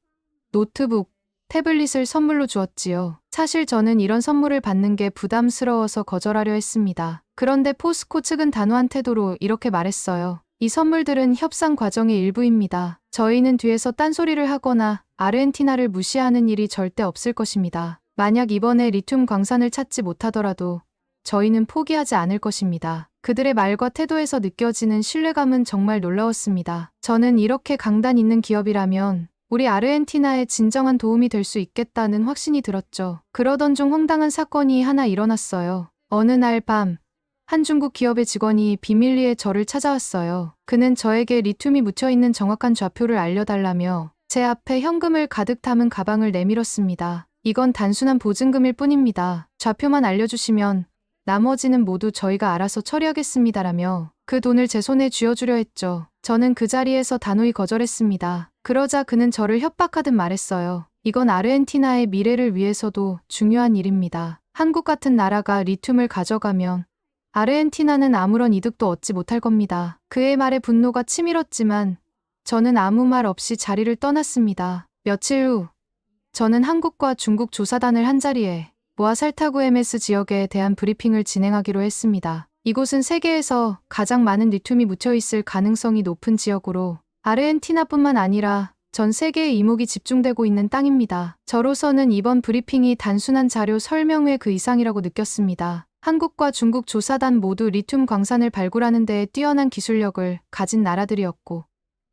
노트북, 태블릿을 선물로 주었지요. 사실 저는 이런 선물을 받는 게 부담스러워서 거절하려 했습니다. 그런데 포스코 측은 단호한 태도로 이렇게 말했어요. 이 선물들은 협상 과정의 일부입니다. 저희는 뒤에서 딴소리를 하거나 아르헨티나를 무시하는 일이 절대 없을 것입니다. 만약 이번에 리튬 광산을 찾지 못하더라도 저희는 포기하지 않을 것입니다. 그들의 말과 태도에서 느껴지는 신뢰감은 정말 놀라웠습니다. 저는 이렇게 강단 있는 기업이라면 우리 아르헨티나에 진정한 도움이 될 수 있겠다는 확신이 들었죠. 그러던 중 황당한 사건이 하나 일어났어요. 어느 날 밤, 한 중국 기업의 직원이 비밀리에 저를 찾아왔어요. 그는 저에게 리튬이 묻혀있는 정확한 좌표를 알려달라며 제 앞에 현금을 가득 담은 가방을 내밀었습니다. 이건 단순한 보증금일 뿐입니다. 좌표만 알려주시면 나머지는 모두 저희가 알아서 처리하겠습니다라며 그 돈을 제 손에 쥐어주려 했죠. 저는 그 자리에서 단호히 거절했습니다. 그러자 그는 저를 협박하듯 말했어요. 이건 아르헨티나의 미래를 위해서도 중요한 일입니다. 한국 같은 나라가 리튬을 가져가면 아르헨티나는 아무런 이득도 얻지 못할 겁니다. 그의 말에 분노가 치밀었지만 저는 아무 말 없이 자리를 떠났습니다. 며칠 후 저는 한국과 중국 조사단을 한자리에 모아 살타구 MS 지역에 대한 브리핑을 진행하기로 했습니다. 이곳은 세계에서 가장 많은 리튬이 묻혀 있을 가능성이 높은 지역으로 아르헨티나뿐만 아니라 전 세계의 이목이 집중되고 있는 땅입니다. 저로서는 이번 브리핑이 단순한 자료 설명 외 그 이상이라고 느꼈습니다. 한국과 중국 조사단 모두 리튬 광산을 발굴하는 데에 뛰어난 기술력을 가진 나라들이었고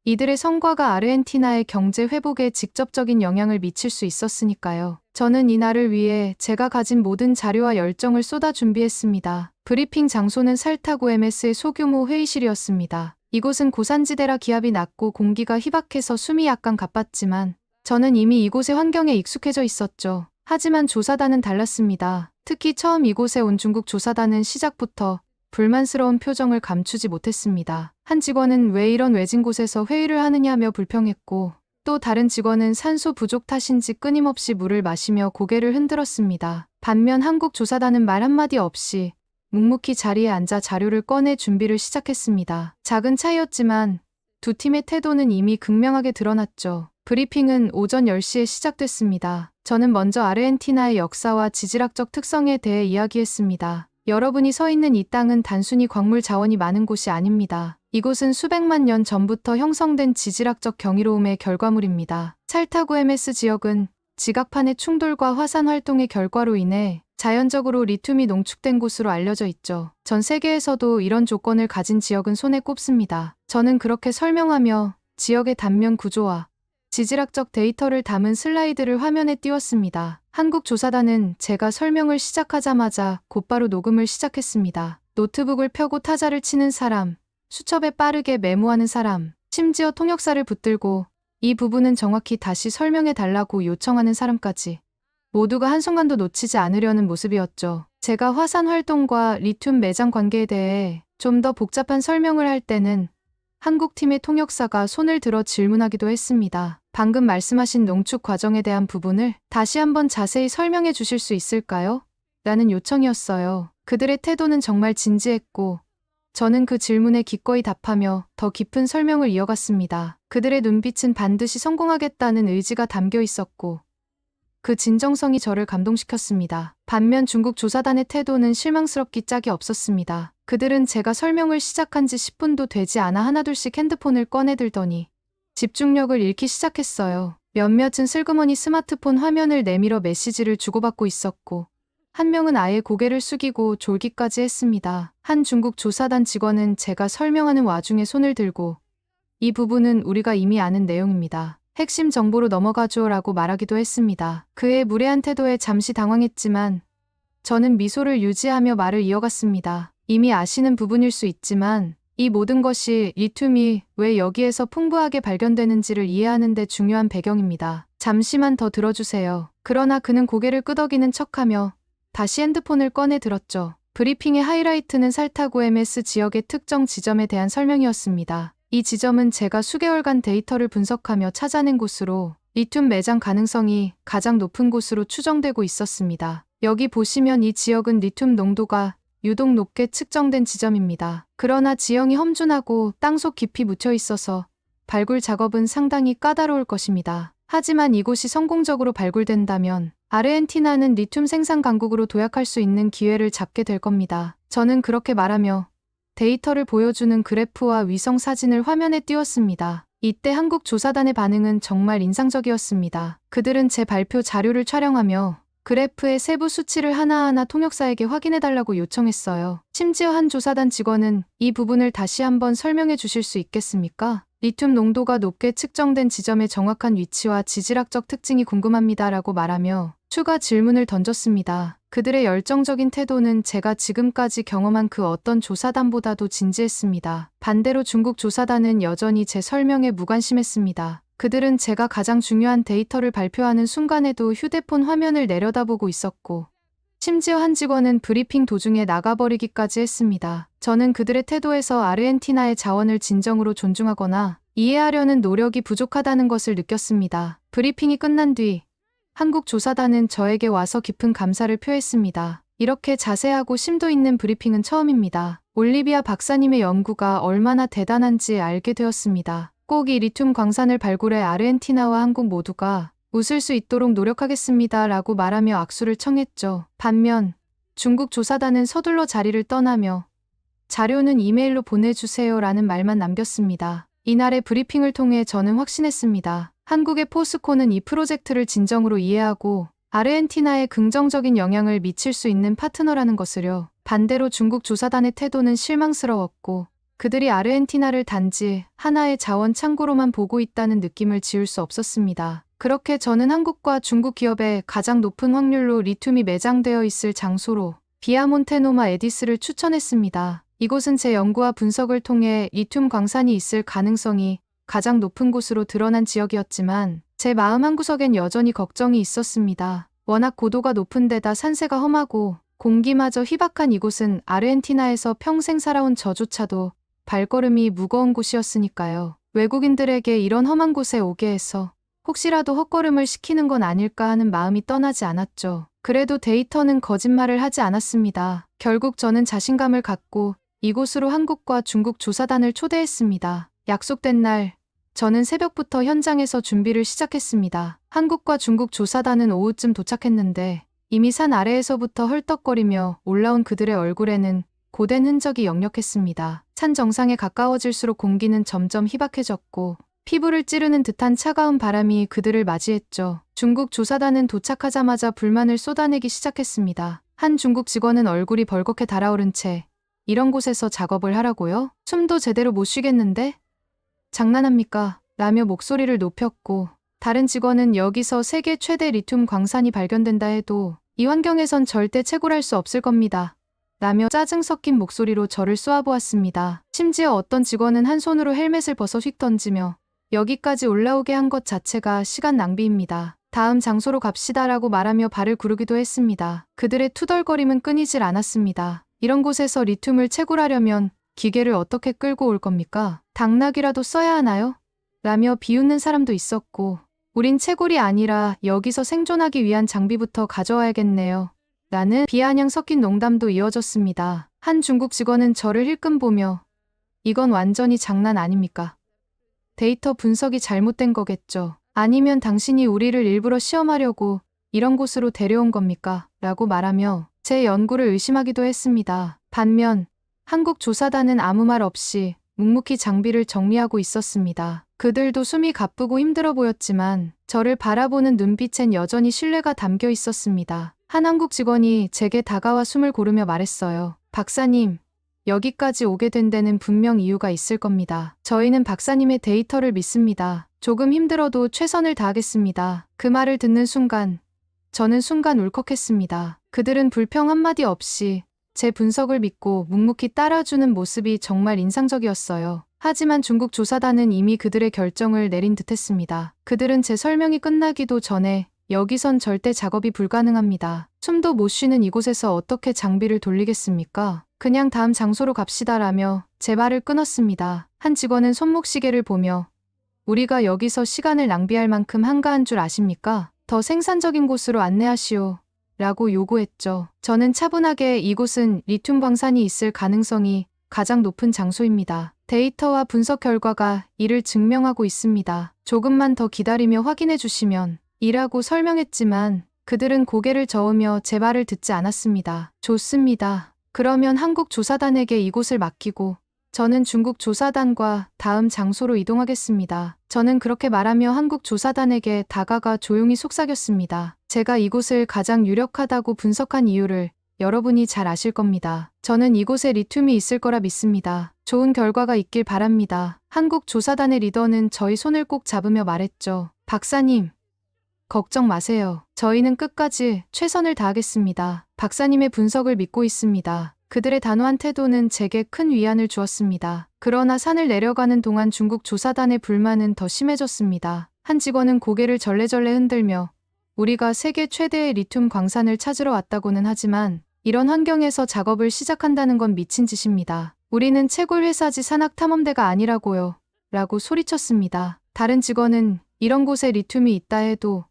이들의 성과가 아르헨티나의 경제 회복에 직접적인 영향을 미칠 수 있었으니까요. 저는 이 날을 위해 제가 가진 모든 자료와 열정을 쏟아 준비했습니다. 브리핑 장소는 살타구 MS의 소규모 회의실이었습니다. 이곳은 고산지대라 기압이 낮고 공기가 희박해서 숨이 약간 가빴지만 저는 이미 이곳의 환경에 익숙해져 있었죠. 하지만 조사단은 달랐습니다. 특히 처음 이곳에 온 중국 조사단은 시작부터 불만스러운 표정을 감추지 못했습니다. 한 직원은 왜 이런 외진 곳에서 회의를 하느냐며 불평했고 또 다른 직원은 산소 부족 탓인지 끊임없이 물을 마시며 고개를 흔들었습니다. 반면 한국 조사단은 말 한마디 없이 묵묵히 자리에 앉아 자료를 꺼내 준비를 시작했습니다. 작은 차이였지만 두 팀의 태도는 이미 극명하게 드러났죠. 브리핑은 오전 10시에 시작됐습니다. 저는 먼저 아르헨티나의 역사와 지질학적 특성에 대해 이야기했습니다. 여러분이 서 있는 이 땅은 단순히 광물 자원이 많은 곳이 아닙니다. 이곳은 수백만 년 전부터 형성된 지질학적 경이로움의 결과물입니다. 살타구 MS 지역은 지각판의 충돌과 화산 활동의 결과로 인해 자연적으로 리튬이 농축된 곳으로 알려져 있죠. 전 세계에서도 이런 조건을 가진 지역은 손에 꼽습니다. 저는 그렇게 설명하며 지역의 단면 구조와 지질학적 데이터를 담은 슬라이드를 화면에 띄웠습니다. 한국 조사단은 제가 설명을 시작하자마자 곧바로 녹음을 시작했습니다. 노트북을 펴고 타자를 치는 사람, 수첩에 빠르게 메모하는 사람, 심지어 통역사를 붙들고 이 부분은 정확히 다시 설명해 달라고 요청하는 사람까지 모두가 한순간도 놓치지 않으려는 모습이었죠. 제가 화산 활동과 리튬 매장 관계에 대해 좀 더 복잡한 설명을 할 때는 한국팀의 통역사가 손을 들어 질문하기도 했습니다. 방금 말씀하신 농축 과정에 대한 부분을 다시 한번 자세히 설명해 주실 수 있을까요? 라는 요청이었어요. 그들의 태도는 정말 진지했고 저는 그 질문에 기꺼이 답하며 더 깊은 설명을 이어갔습니다. 그들의 눈빛은 반드시 성공하겠다는 의지가 담겨 있었고 그 진정성이 저를 감동시켰습니다. 반면 중국 조사단의 태도는 실망스럽기 짝이 없었습니다. 그들은 제가 설명을 시작한 지 10분도 되지 않아 하나둘씩 핸드폰을 꺼내들더니 집중력을 잃기 시작했어요. 몇몇은 슬그머니 스마트폰 화면을 내밀어 메시지를 주고받고 있었고 한 명은 아예 고개를 숙이고 졸기까지 했습니다. 한 중국 조사단 직원은 제가 설명하는 와중에 손을 들고 이 부분은 우리가 이미 아는 내용입니다. 핵심 정보로 넘어가줘라고 말하기도 했습니다. 그의 무례한 태도에 잠시 당황했지만 저는 미소를 유지하며 말을 이어갔습니다. 이미 아시는 부분일 수 있지만 이 모든 것이 리튬이 왜 여기에서 풍부하게 발견되는지를 이해하는 데 중요한 배경입니다. 잠시만 더 들어주세요. 그러나 그는 고개를 끄덕이는 척하며 다시 핸드폰을 꺼내 들었죠. 브리핑의 하이라이트는 살타구 MS 지역의 특정 지점에 대한 설명이었습니다. 이 지점은 제가 수개월간 데이터를 분석하며 찾아낸 곳으로 리튬 매장 가능성이 가장 높은 곳으로 추정되고 있었습니다. 여기 보시면 이 지역은 리튬 농도가 유독 높게 측정된 지점입니다. 그러나 지형이 험준하고 땅속 깊이 묻혀 있어서 발굴 작업은 상당히 까다로울 것입니다. 하지만 이곳이 성공적으로 발굴된다면 아르헨티나는 리튬 생산 강국으로 도약할 수 있는 기회를 잡게 될 겁니다. 저는 그렇게 말하며 데이터를 보여주는 그래프와 위성 사진을 화면에 띄웠습니다. 이때 한국 조사단의 반응은 정말 인상적이었습니다. 그들은 제 발표 자료를 촬영하며 그래프의 세부 수치를 하나하나 통역사에게 확인해달라고 요청했어요. 심지어 한 조사단 직원은 이 부분을 다시 한번 설명해 주실 수 있겠습니까? 리튬 농도가 높게 측정된 지점의 정확한 위치와 지질학적 특징이 궁금합니다라고 말하며 추가 질문을 던졌습니다. 그들의 열정적인 태도는 제가 지금까지 경험한 그 어떤 조사단보다도 진지했습니다. 반대로 중국 조사단은 여전히 제 설명에 무관심했습니다. 그들은 제가 가장 중요한 데이터를 발표하는 순간에도 휴대폰 화면을 내려다보고 있었고, 심지어 한 직원은 브리핑 도중에 나가버리기까지 했습니다. 저는 그들의 태도에서 아르헨티나의 자원을 진정으로 존중하거나 이해하려는 노력이 부족하다는 것을 느꼈습니다. 브리핑이 끝난 뒤 한국 조사단은 저에게 와서 깊은 감사를 표했습니다. 이렇게 자세하고 심도 있는 브리핑은 처음입니다. 올리비아 박사님의 연구가 얼마나 대단한지 알게 되었습니다. 꼭 이 리튬 광산을 발굴해 아르헨티나와 한국 모두가 웃을 수 있도록 노력하겠습니다. 라고 말하며 악수를 청했죠. 반면 중국 조사단은 서둘러 자리를 떠나며 자료는 이메일로 보내주세요 라는 말만 남겼습니다. 이날의 브리핑을 통해 저는 확신했습니다. 한국의 포스코는 이 프로젝트를 진정으로 이해하고 아르헨티나에 긍정적인 영향을 미칠 수 있는 파트너라는 것을요. 반대로 중국 조사단의 태도는 실망스러웠고 그들이 아르헨티나를 단지 하나의 자원 창고로만 보고 있다는 느낌을 지울 수 없었습니다. 그렇게 저는 한국과 중국 기업의 가장 높은 확률로 리튬이 매장되어 있을 장소로 비아몬테노마 에디스를 추천했습니다. 이곳은 제 연구와 분석을 통해 리튬 광산이 있을 가능성이 가장 높은 곳으로 드러난 지역이었지만 제 마음 한구석엔 여전히 걱정이 있었습니다. 워낙 고도가 높은 데다 산세가 험하고 공기마저 희박한 이곳은 아르헨티나에서 평생 살아온 저조차도 발걸음이 무거운 곳이었으니까요. 외국인들에게 이런 험한 곳에 오게 해서 혹시라도 헛걸음을 시키는 건 아닐까 하는 마음이 떠나지 않았죠. 그래도 데이터는 거짓말을 하지 않았습니다. 결국 저는 자신감을 갖고 이곳으로 한국과 중국 조사단을 초대했습니다. 약속된 날, 저는 새벽부터 현장에서 준비를 시작했습니다. 한국과 중국 조사단은 오후쯤 도착했는데 이미 산 아래에서부터 헐떡거리며 올라온 그들의 얼굴에는 고된 흔적이 역력했습니다. 산 정상에 가까워질수록 공기는 점점 희박해졌고 피부를 찌르는 듯한 차가운 바람이 그들을 맞이했죠. 중국 조사단은 도착하자마자 불만을 쏟아내기 시작했습니다. 한 중국 직원은 얼굴이 벌겋게 달아오른 채 이런 곳에서 작업을 하라고요? 숨도 제대로 못 쉬겠는데? 장난합니까? 라며 목소리를 높였고 다른 직원은 여기서 세계 최대 리튬 광산이 발견된다 해도 이 환경에선 절대 채굴할 수 없을 겁니다. 라며 짜증 섞인 목소리로 저를 쏘아보았습니다. 심지어 어떤 직원은 한 손으로 헬멧을 벗어 휙 던지며 여기까지 올라오게 한 것 자체가 시간 낭비입니다. 다음 장소로 갑시다라고 말하며 발을 구르기도 했습니다. 그들의 투덜거림은 끊이질 않았습니다. 이런 곳에서 리튬을 채굴하려면 기계를 어떻게 끌고 올 겁니까? 당나귀라도 써야 하나요? 라며 비웃는 사람도 있었고 우린 채굴이 아니라 여기서 생존하기 위한 장비부터 가져와야겠네요. 라는 비아냥 섞인 농담도 이어졌습니다. 한 중국 직원은 저를 힐끔 보며 이건 완전히 장난 아닙니까? 데이터 분석이 잘못된 거겠죠. 아니면 당신이 우리를 일부러 시험하려고 이런 곳으로 데려온 겁니까? 라고 말하며 제 연구를 의심하기도 했습니다. 반면 한국 조사단은 아무 말 없이 묵묵히 장비를 정리하고 있었습니다. 그들도 숨이 가쁘고 힘들어 보였지만 저를 바라보는 눈빛엔 여전히 신뢰가 담겨 있었습니다. 한 한국 직원이 제게 다가와 숨을 고르며 말했어요. 박사님, 여기까지 오게 된 데는 분명 이유가 있을 겁니다. 저희는 박사님의 데이터를 믿습니다. 조금 힘들어도 최선을 다하겠습니다. 그 말을 듣는 순간 저는 순간 울컥했습니다. 그들은 불평 한마디 없이 제 분석을 믿고 묵묵히 따라주는 모습이 정말 인상적이었어요. 하지만 중국 조사단은 이미 그들의 결정을 내린 듯했습니다. 그들은 제 설명이 끝나기도 전에 여기선 절대 작업이 불가능합니다. 숨도 못 쉬는 이곳에서 어떻게 장비를 돌리겠습니까? 그냥 다음 장소로 갑시다라며 제 말을 끊었습니다. 한 직원은 손목시계를 보며 우리가 여기서 시간을 낭비할 만큼 한가한 줄 아십니까? 더 생산적인 곳으로 안내하시오. 라고 요구했죠. 저는 차분하게 이곳은 리튬 광산이 있을 가능성이 가장 높은 장소입니다. 데이터와 분석 결과가 이를 증명하고 있습니다. 조금만 더 기다리며 확인해 주시면 이라고 설명했지만 그들은 고개를 저으며 제 말을 듣지 않았습니다. 좋습니다. 그러면 한국 조사단에게 이곳을 맡기고 저는 중국 조사단과 다음 장소로 이동하겠습니다. 저는 그렇게 말하며 한국 조사단에게 다가가 조용히 속삭였습니다. 제가 이곳을 가장 유력하다고 분석한 이유를 여러분이 잘 아실 겁니다. 저는 이곳에 리튬이 있을 거라 믿습니다. 좋은 결과가 있길 바랍니다. 한국 조사단의 리더는 저희 손을 꼭 잡으며 말했죠. 박사님, 걱정 마세요. 저희는 끝까지 최선을 다하겠습니다. 박사님의 분석을 믿고 있습니다. 그들의 단호한 태도는 제게 큰 위안을 주었습니다. 그러나 산을 내려가는 동안 중국 조사단의 불만은 더 심해졌습니다. 한 직원은 고개를 절레절레 흔들며 우리가 세계 최대의 리튬 광산을 찾으러 왔다고는 하지만 이런 환경에서 작업을 시작한다는 건 미친 짓입니다. 우리는 채굴 회사지 산악탐험대가 아니라고요. 라고 소리쳤습니다. 다른 직원은 이런 곳에 리튬이 있다 해도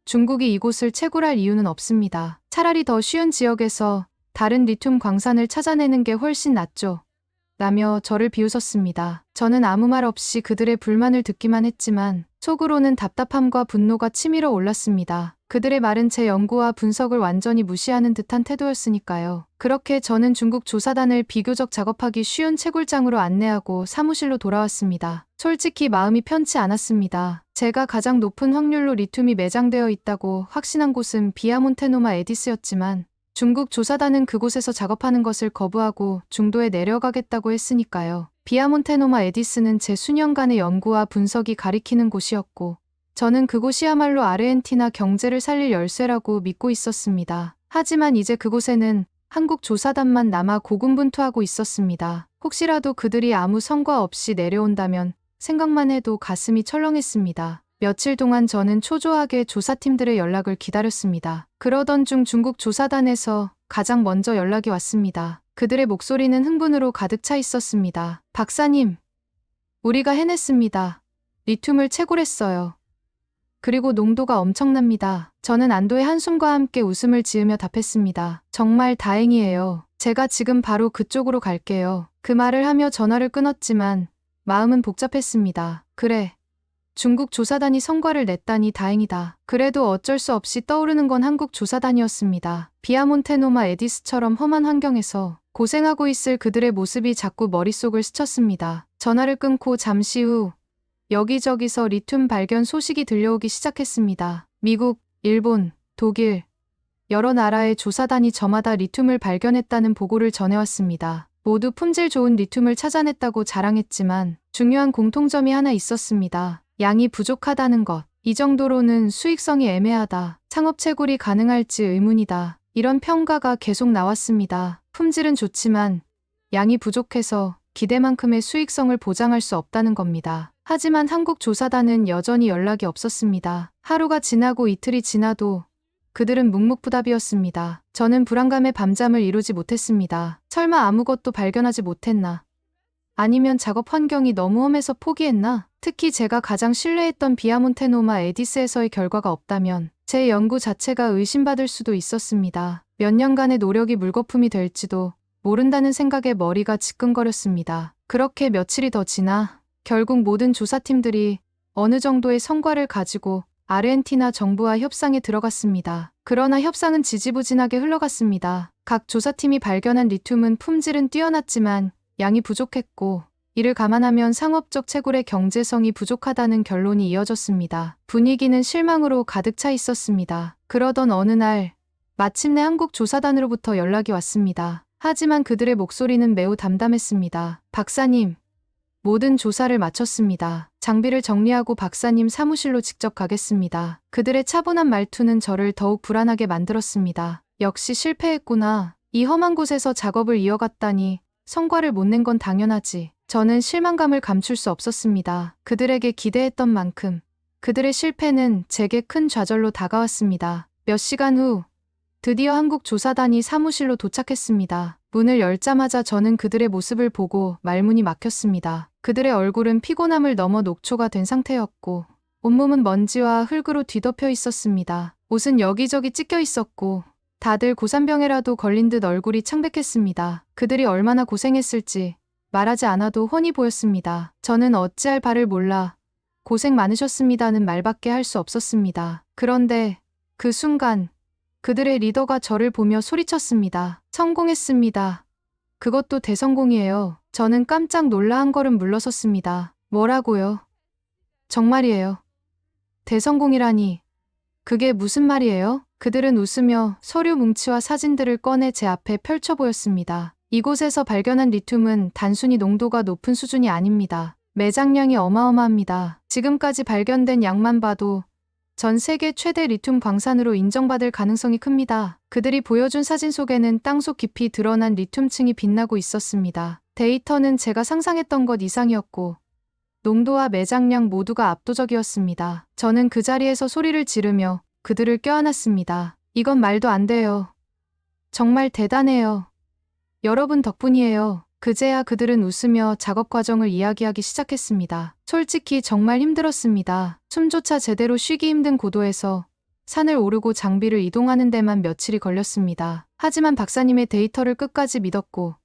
중국이 이곳을 채굴할 이유는 없습니다. 차라리 더 쉬운 지역에서 다른 리튬 광산을 찾아내는 게 훨씬 낫죠. 라며 저를 비웃었습니다. 저는 아무 말 없이 그들의 불만을 듣기만 했지만 속으로는 답답함과 분노가 치밀어 올랐습니다. 그들의 말은 제 연구와 분석을 완전히 무시하는 듯한 태도였으니까요. 그렇게 저는 중국 조사단을 비교적 작업하기 쉬운 채굴장으로 안내하고 사무실로 돌아왔습니다. 솔직히 마음이 편치 않았습니다. 제가 가장 높은 확률로 리튬이 매장되어 있다고 확신한 곳은 비아몬테노마 에디스였지만 중국 조사단은 그곳에서 작업하는 것을 거부하고 중도에 내려가겠다고 했으니까요. 비아몬테노마 에디스는 제 수년간의 연구와 분석이 가리키는 곳이었고 저는 그곳이야말로 아르헨티나 경제를 살릴 열쇠라고 믿고 있었습니다. 하지만 이제 그곳에는 한국 조사단만 남아 고군분투하고 있었습니다. 혹시라도 그들이 아무 성과 없이 내려온다면 생각만 해도 가슴이 철렁했습니다. 며칠 동안 저는 초조하게 조사팀들의 연락을 기다렸습니다. 그러던 중 중국 조사단에서 가장 먼저 연락이 왔습니다. 그들의 목소리는 흥분으로 가득 차 있었습니다. 박사님, 우리가 해냈습니다. 리튬을 채굴했어요. 그리고 농도가 엄청납니다. 저는 안도의 한숨과 함께 웃음을 지으며 답했습니다. 정말 다행이에요. 제가 지금 바로 그쪽으로 갈게요. 그 말을 하며 전화를 끊었지만 마음은 복잡했습니다. 그래. 중국 조사단이 성과를 냈다니 다행이다. 그래도 어쩔 수 없이 떠오르는 건 한국 조사단이었습니다. 비아몬테노마 에디스처럼 험한 환경에서 고생하고 있을 그들의 모습이 자꾸 머릿속을 스쳤습니다. 전화를 끊고 잠시 후 여기저기서 리튬 발견 소식이 들려오기 시작했습니다. 미국, 일본, 독일, 여러 나라의 조사단이 저마다 리튬을 발견했다는 보고를 전해왔습니다. 모두 품질 좋은 리튬을 찾아냈다고 자랑했지만 중요한 공통점이 하나 있었습니다. 양이 부족하다는 것. 이 정도로는 수익성이 애매하다. 창업 채굴이 가능할지 의문이다. 이런 평가가 계속 나왔습니다. 품질은 좋지만 양이 부족해서 기대만큼의 수익성을 보장할 수 없다는 겁니다. 하지만 한국 조사단은 여전히 연락이 없었습니다. 하루가 지나고 이틀이 지나도 그들은 묵묵부답이었습니다. 저는 불안감에 밤잠을 이루지 못했습니다. 설마 아무것도 발견하지 못했나? 아니면 작업 환경이 너무 험해서 포기했나? 특히 제가 가장 신뢰했던 비아몬테노마 에디스에서의 결과가 없다면 제 연구 자체가 의심받을 수도 있었습니다. 몇 년간의 노력이 물거품이 될지도 모른다는 생각에 머리가 지끈거렸습니다. 그렇게 며칠이 더 지나 결국 모든 조사팀들이 어느 정도의 성과를 가지고 아르헨티나 정부와 협상에 들어갔습니다. 그러나 협상은 지지부진하게 흘러갔습니다. 각 조사팀이 발견한 리튬은 품질은 뛰어났지만 양이 부족했고 이를 감안하면 상업적 채굴의 경제성이 부족하다는 결론이 이어졌습니다. 분위기는 실망으로 가득 차 있었습니다. 그러던 어느 날 마침내 한국 조사단으로부터 연락이 왔습니다. 하지만 그들의 목소리는 매우 담담했습니다. 박사님, 모든 조사를 마쳤습니다. 장비를 정리하고 박사님 사무실로 직접 가겠습니다. 그들의 차분한 말투는 저를 더욱 불안하게 만들었습니다. 역시 실패했구나. 이 험한 곳에서 작업을 이어갔다니 성과를 못 낸 건 당연하지. 저는 실망감을 감출 수 없었습니다. 그들에게 기대했던 만큼 그들의 실패는 제게 큰 좌절로 다가왔습니다. 몇 시간 후 드디어 한국 조사단이 사무실로 도착했습니다. 문을 열자마자 저는 그들의 모습을 보고 말문이 막혔습니다. 그들의 얼굴은 피곤함을 넘어 녹초가 된 상태였고 온몸은 먼지와 흙으로 뒤덮여 있었습니다. 옷은 여기저기 찢겨 있었고 다들 고산병에라도 걸린 듯 얼굴이 창백했습니다. 그들이 얼마나 고생했을지 말하지 않아도 훤히 보였습니다. 저는 어찌할 바를 몰라 고생 많으셨습니다는 말밖에 할 수 없었습니다. 그런데 그 순간 그들의 리더가 저를 보며 소리쳤습니다. 성공했습니다. 그것도 대성공이에요. 저는 깜짝 놀라 한 걸음 물러섰습니다. 뭐라고요? 정말이에요. 대성공이라니. 그게 무슨 말이에요? 그들은 웃으며 서류 뭉치와 사진들을 꺼내 제 앞에 펼쳐 보였습니다. 이곳에서 발견한 리튬은 단순히 농도가 높은 수준이 아닙니다. 매장량이 어마어마합니다. 지금까지 발견된 양만 봐도 전 세계 최대 리튬 광산으로 인정받을 가능성이 큽니다. 그들이 보여준 사진 속에는 땅속 깊이 드러난 리튬층이 빛나고 있었습니다. 데이터는 제가 상상했던 것 이상이었고 농도와 매장량 모두가 압도적이었습니다. 저는 그 자리에서 소리를 지르며 그들을 껴안았습니다. 이건 말도 안 돼요. 정말 대단해요. 여러분 덕분이에요. 그제야 그들은 웃으며 작업 과정을 이야기하기 시작했습니다. 솔직히 정말 힘들었습니다. 숨조차 제대로 쉬기 힘든 고도에서 산을 오르고 장비를 이동하는 데만 며칠이 걸렸습니다. 하지만 박사님의 데이터를 끝까지 믿었고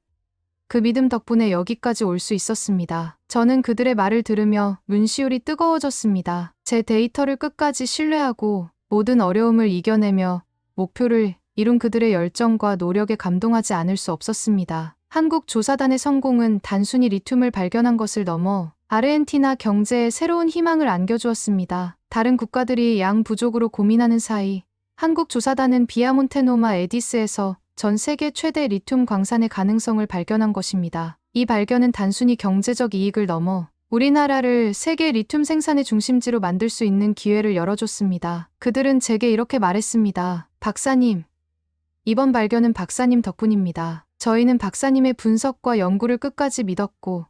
그 믿음 덕분에 여기까지 올 수 있었습니다. 저는 그들의 말을 들으며 눈시울이 뜨거워졌습니다. 제 데이터를 끝까지 신뢰하고 모든 어려움을 이겨내며 목표를 이룬 그들의 열정과 노력에 감동하지 않을 수 없었습니다. 한국 조사단의 성공은 단순히 리튬을 발견한 것을 넘어 아르헨티나 경제에 새로운 희망을 안겨주었습니다. 다른 국가들이 양 부족으로 고민하는 사이 한국 조사단은 비아몬테노마 에디스에서 전 세계 최대 리튬 광산의 가능성을 발견한 것입니다. 이 발견은 단순히 경제적 이익을 넘어 우리나라를 세계 리튬 생산의 중심지로 만들 수 있는 기회를 열어줬습니다. 그들은 제게 이렇게 말했습니다. 박사님, 이번 발견은 박사님 덕분입니다. 저희는 박사님의 분석과 연구를 끝까지 믿었고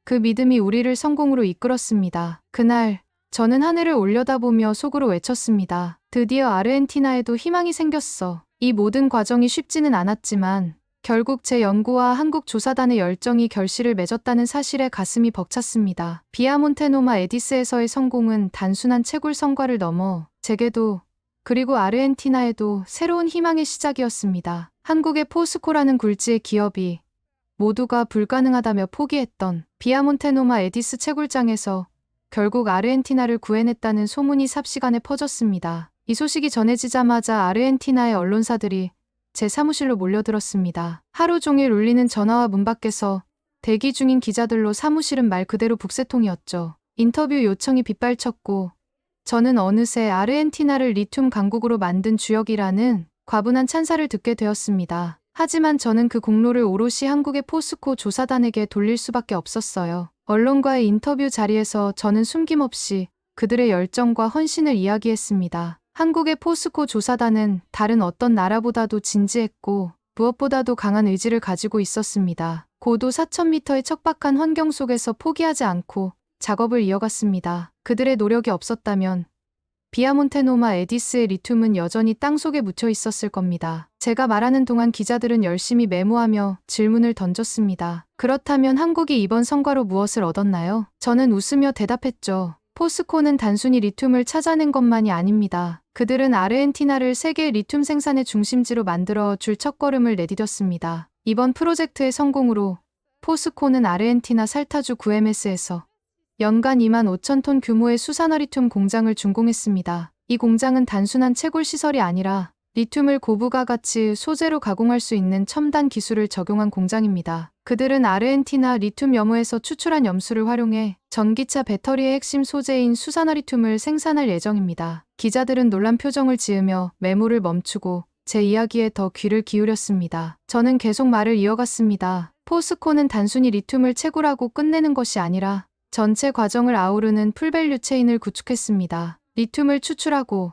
그 믿음이 우리를 성공으로 이끌었습니다. 그날 저는 하늘을 올려다보며 속으로 외쳤습니다. 드디어 아르헨티나에도 희망이 생겼어. 이 모든 과정이 쉽지는 않았지만 결국 제 연구와 한국 조사단의 열정이 결실을 맺었다는 사실에 가슴이 벅찼습니다. 비아몬테노마 에디스에서의 성공은 단순한 채굴 성과를 넘어 제게도 그리고 아르헨티나에도 새로운 희망의 시작이었습니다. 한국의 포스코라는 굴지의 기업이 모두가 불가능하다며 포기했던 비아몬테노마 에디스 채굴장에서 결국 아르헨티나를 구해냈다는 소문이 삽시간에 퍼졌습니다. 이 소식이 전해지자마자 아르헨티나의 언론사들이 제 사무실로 몰려들었습니다. 하루 종일 울리는 전화와 문 밖에서 대기 중인 기자들로 사무실은 말 그대로 북새통이었죠. 인터뷰 요청이 빗발쳤고 저는 어느새 아르헨티나를 리튬 강국으로 만든 주역이라는 과분한 찬사를 듣게 되었습니다. 하지만 저는 그 공로를 오롯이 한국의 포스코 조사단에게 돌릴 수밖에 없었어요. 언론과의 인터뷰 자리에서 저는 숨김없이 그들의 열정과 헌신을 이야기했습니다. 한국의 포스코 조사단은 다른 어떤 나라보다도 진지했고 무엇보다도 강한 의지를 가지고 있었습니다. 고도 4,000m의 척박한 환경 속에서 포기하지 않고 작업을 이어갔습니다. 그들의 노력이 없었다면 비아몬테노마 에디스의 리튬은 여전히 땅속에 묻혀 있었을 겁니다. 제가 말하는 동안 기자들은 열심히 메모하며 질문을 던졌습니다. 그렇다면 한국이 이번 성과로 무엇을 얻었나요? 저는 웃으며 대답했죠. 포스코는 단순히 리튬을 찾아낸 것만이 아닙니다. 그들은 아르헨티나를 세계 리튬 생산의 중심지로 만들어 줄 첫걸음을 내디뎠습니다. 이번 프로젝트의 성공으로 포스코는 아르헨티나 살타주 구에메스에서 연간 25,000톤 규모의 수산화 리튬 공장을 준공했습니다. 이 공장은 단순한 채굴 시설이 아니라 리튬을 고부가 가치 소재로 가공할 수 있는 첨단 기술을 적용한 공장입니다. 그들은 아르헨티나 리튬 염호에서 추출한 염수를 활용해 전기차 배터리의 핵심 소재인 수산화 리튬을 생산할 예정입니다. 기자들은 놀란 표정을 지으며 메모를 멈추고 제 이야기에 더 귀를 기울였습니다. 저는 계속 말을 이어갔습니다. 포스코는 단순히 리튬을 채굴하고 끝내는 것이 아니라 전체 과정을 아우르는 풀밸류 체인을 구축했습니다. 리튬을 추출하고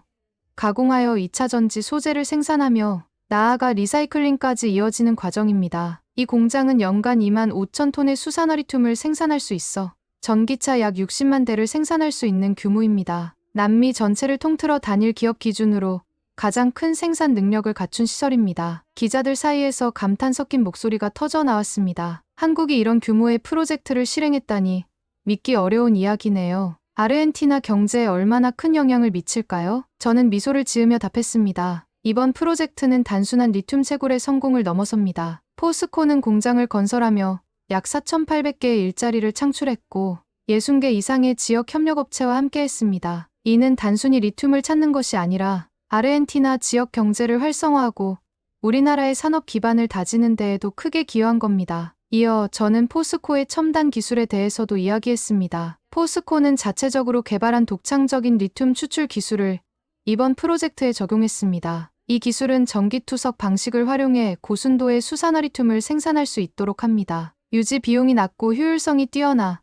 가공하여 2차 전지 소재를 생산하며 나아가 리사이클링까지 이어지는 과정입니다. 이 공장은 연간 25,000톤의 수산화 리튬을 생산할 수 있어 전기차 약 60만 대를 생산할 수 있는 규모입니다. 남미 전체를 통틀어 단일 기업 기준으로 가장 큰 생산 능력을 갖춘 시설입니다. 기자들 사이에서 감탄 섞인 목소리가 터져 나왔습니다. 한국이 이런 규모의 프로젝트를 실행했다니 믿기 어려운 이야기네요. 아르헨티나 경제에 얼마나 큰 영향을 미칠까요? 저는 미소를 지으며 답했습니다. 이번 프로젝트는 단순한 리튬 채굴의 성공을 넘어섭니다. 포스코는 공장을 건설하며 약 4,800개의 일자리를 창출했고 60개 이상의 지역 협력업체와 함께했습니다. 이는 단순히 리튬을 찾는 것이 아니라 아르헨티나 지역 경제를 활성화하고 우리나라의 산업 기반을 다지는 데에도 크게 기여한 겁니다. 이어 저는 포스코의 첨단 기술에 대해서도 이야기했습니다. 포스코는 자체적으로 개발한 독창적인 리튬 추출 기술을 이번 프로젝트에 적용했습니다. 이 기술은 전기투석 방식을 활용해 고순도의 수산화 리튬을 생산할 수 있도록 합니다. 유지 비용이 낮고 효율성이 뛰어나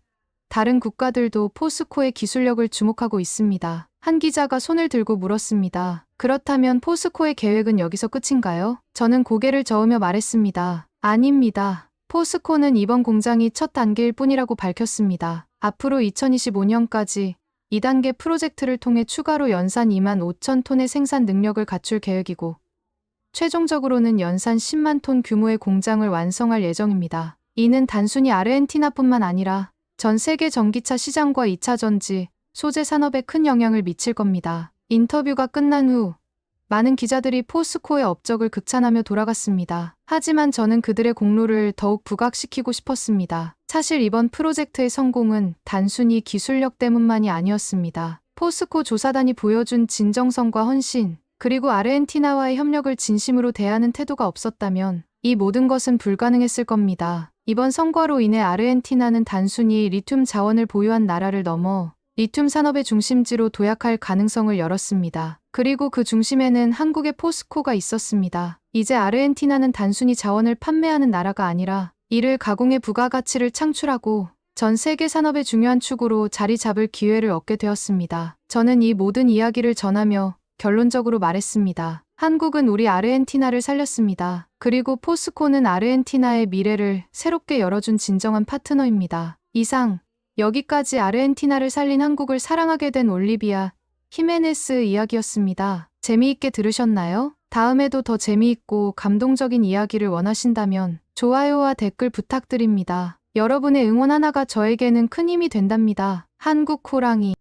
다른 국가들도 포스코의 기술력을 주목하고 있습니다. 한 기자가 손을 들고 물었습니다. 그렇다면 포스코의 계획은 여기서 끝인가요? 저는 고개를 저으며 말했습니다. 아닙니다. 포스코는 이번 공장이 첫 단계일 뿐이라고 밝혔습니다. 앞으로 2025년까지 2단계 프로젝트를 통해 추가로 연산 2만 5천 톤의 생산 능력을 갖출 계획이고 최종적으로는 연산 10만 톤 규모의 공장을 완성할 예정입니다. 이는 단순히 아르헨티나뿐만 아니라 전 세계 전기차 시장과 2차 전지, 소재 산업에 큰 영향을 미칠 겁니다. 인터뷰가 끝난 후 많은 기자들이 포스코의 업적을 극찬하며 돌아갔습니다. 하지만 저는 그들의 공로를 더욱 부각시키고 싶었습니다. 사실 이번 프로젝트의 성공은 단순히 기술력 때문만이 아니었습니다. 포스코 조사단이 보여준 진정성과 헌신, 그리고 아르헨티나와의 협력을 진심으로 대하는 태도가 없었다면 이 모든 것은 불가능했을 겁니다. 이번 성과로 인해 아르헨티나는 단순히 리튬 자원을 보유한 나라를 넘어 리튬 산업의 중심지로 도약할 가능성을 열었습니다. 그리고 그 중심에는 한국의 포스코가 있었습니다. 이제 아르헨티나는 단순히 자원을 판매하는 나라가 아니라 이를 가공해 부가가치를 창출하고 전 세계 산업의 중요한 축으로 자리 잡을 기회를 얻게 되었습니다. 저는 이 모든 이야기를 전하며 결론적으로 말했습니다. 한국은 우리 아르헨티나를 살렸습니다. 그리고 포스코는 아르헨티나의 미래를 새롭게 열어준 진정한 파트너입니다. 이상, 여기까지 아르헨티나를 살린 한국을 사랑하게 된 올리비아 히메네스 이야기였습니다. 재미있게 들으셨나요? 다음에도 더 재미있고 감동적인 이야기를 원하신다면 좋아요와 댓글 부탁드립니다. 여러분의 응원 하나가 저에게는 큰 힘이 된답니다. 한국 호랑이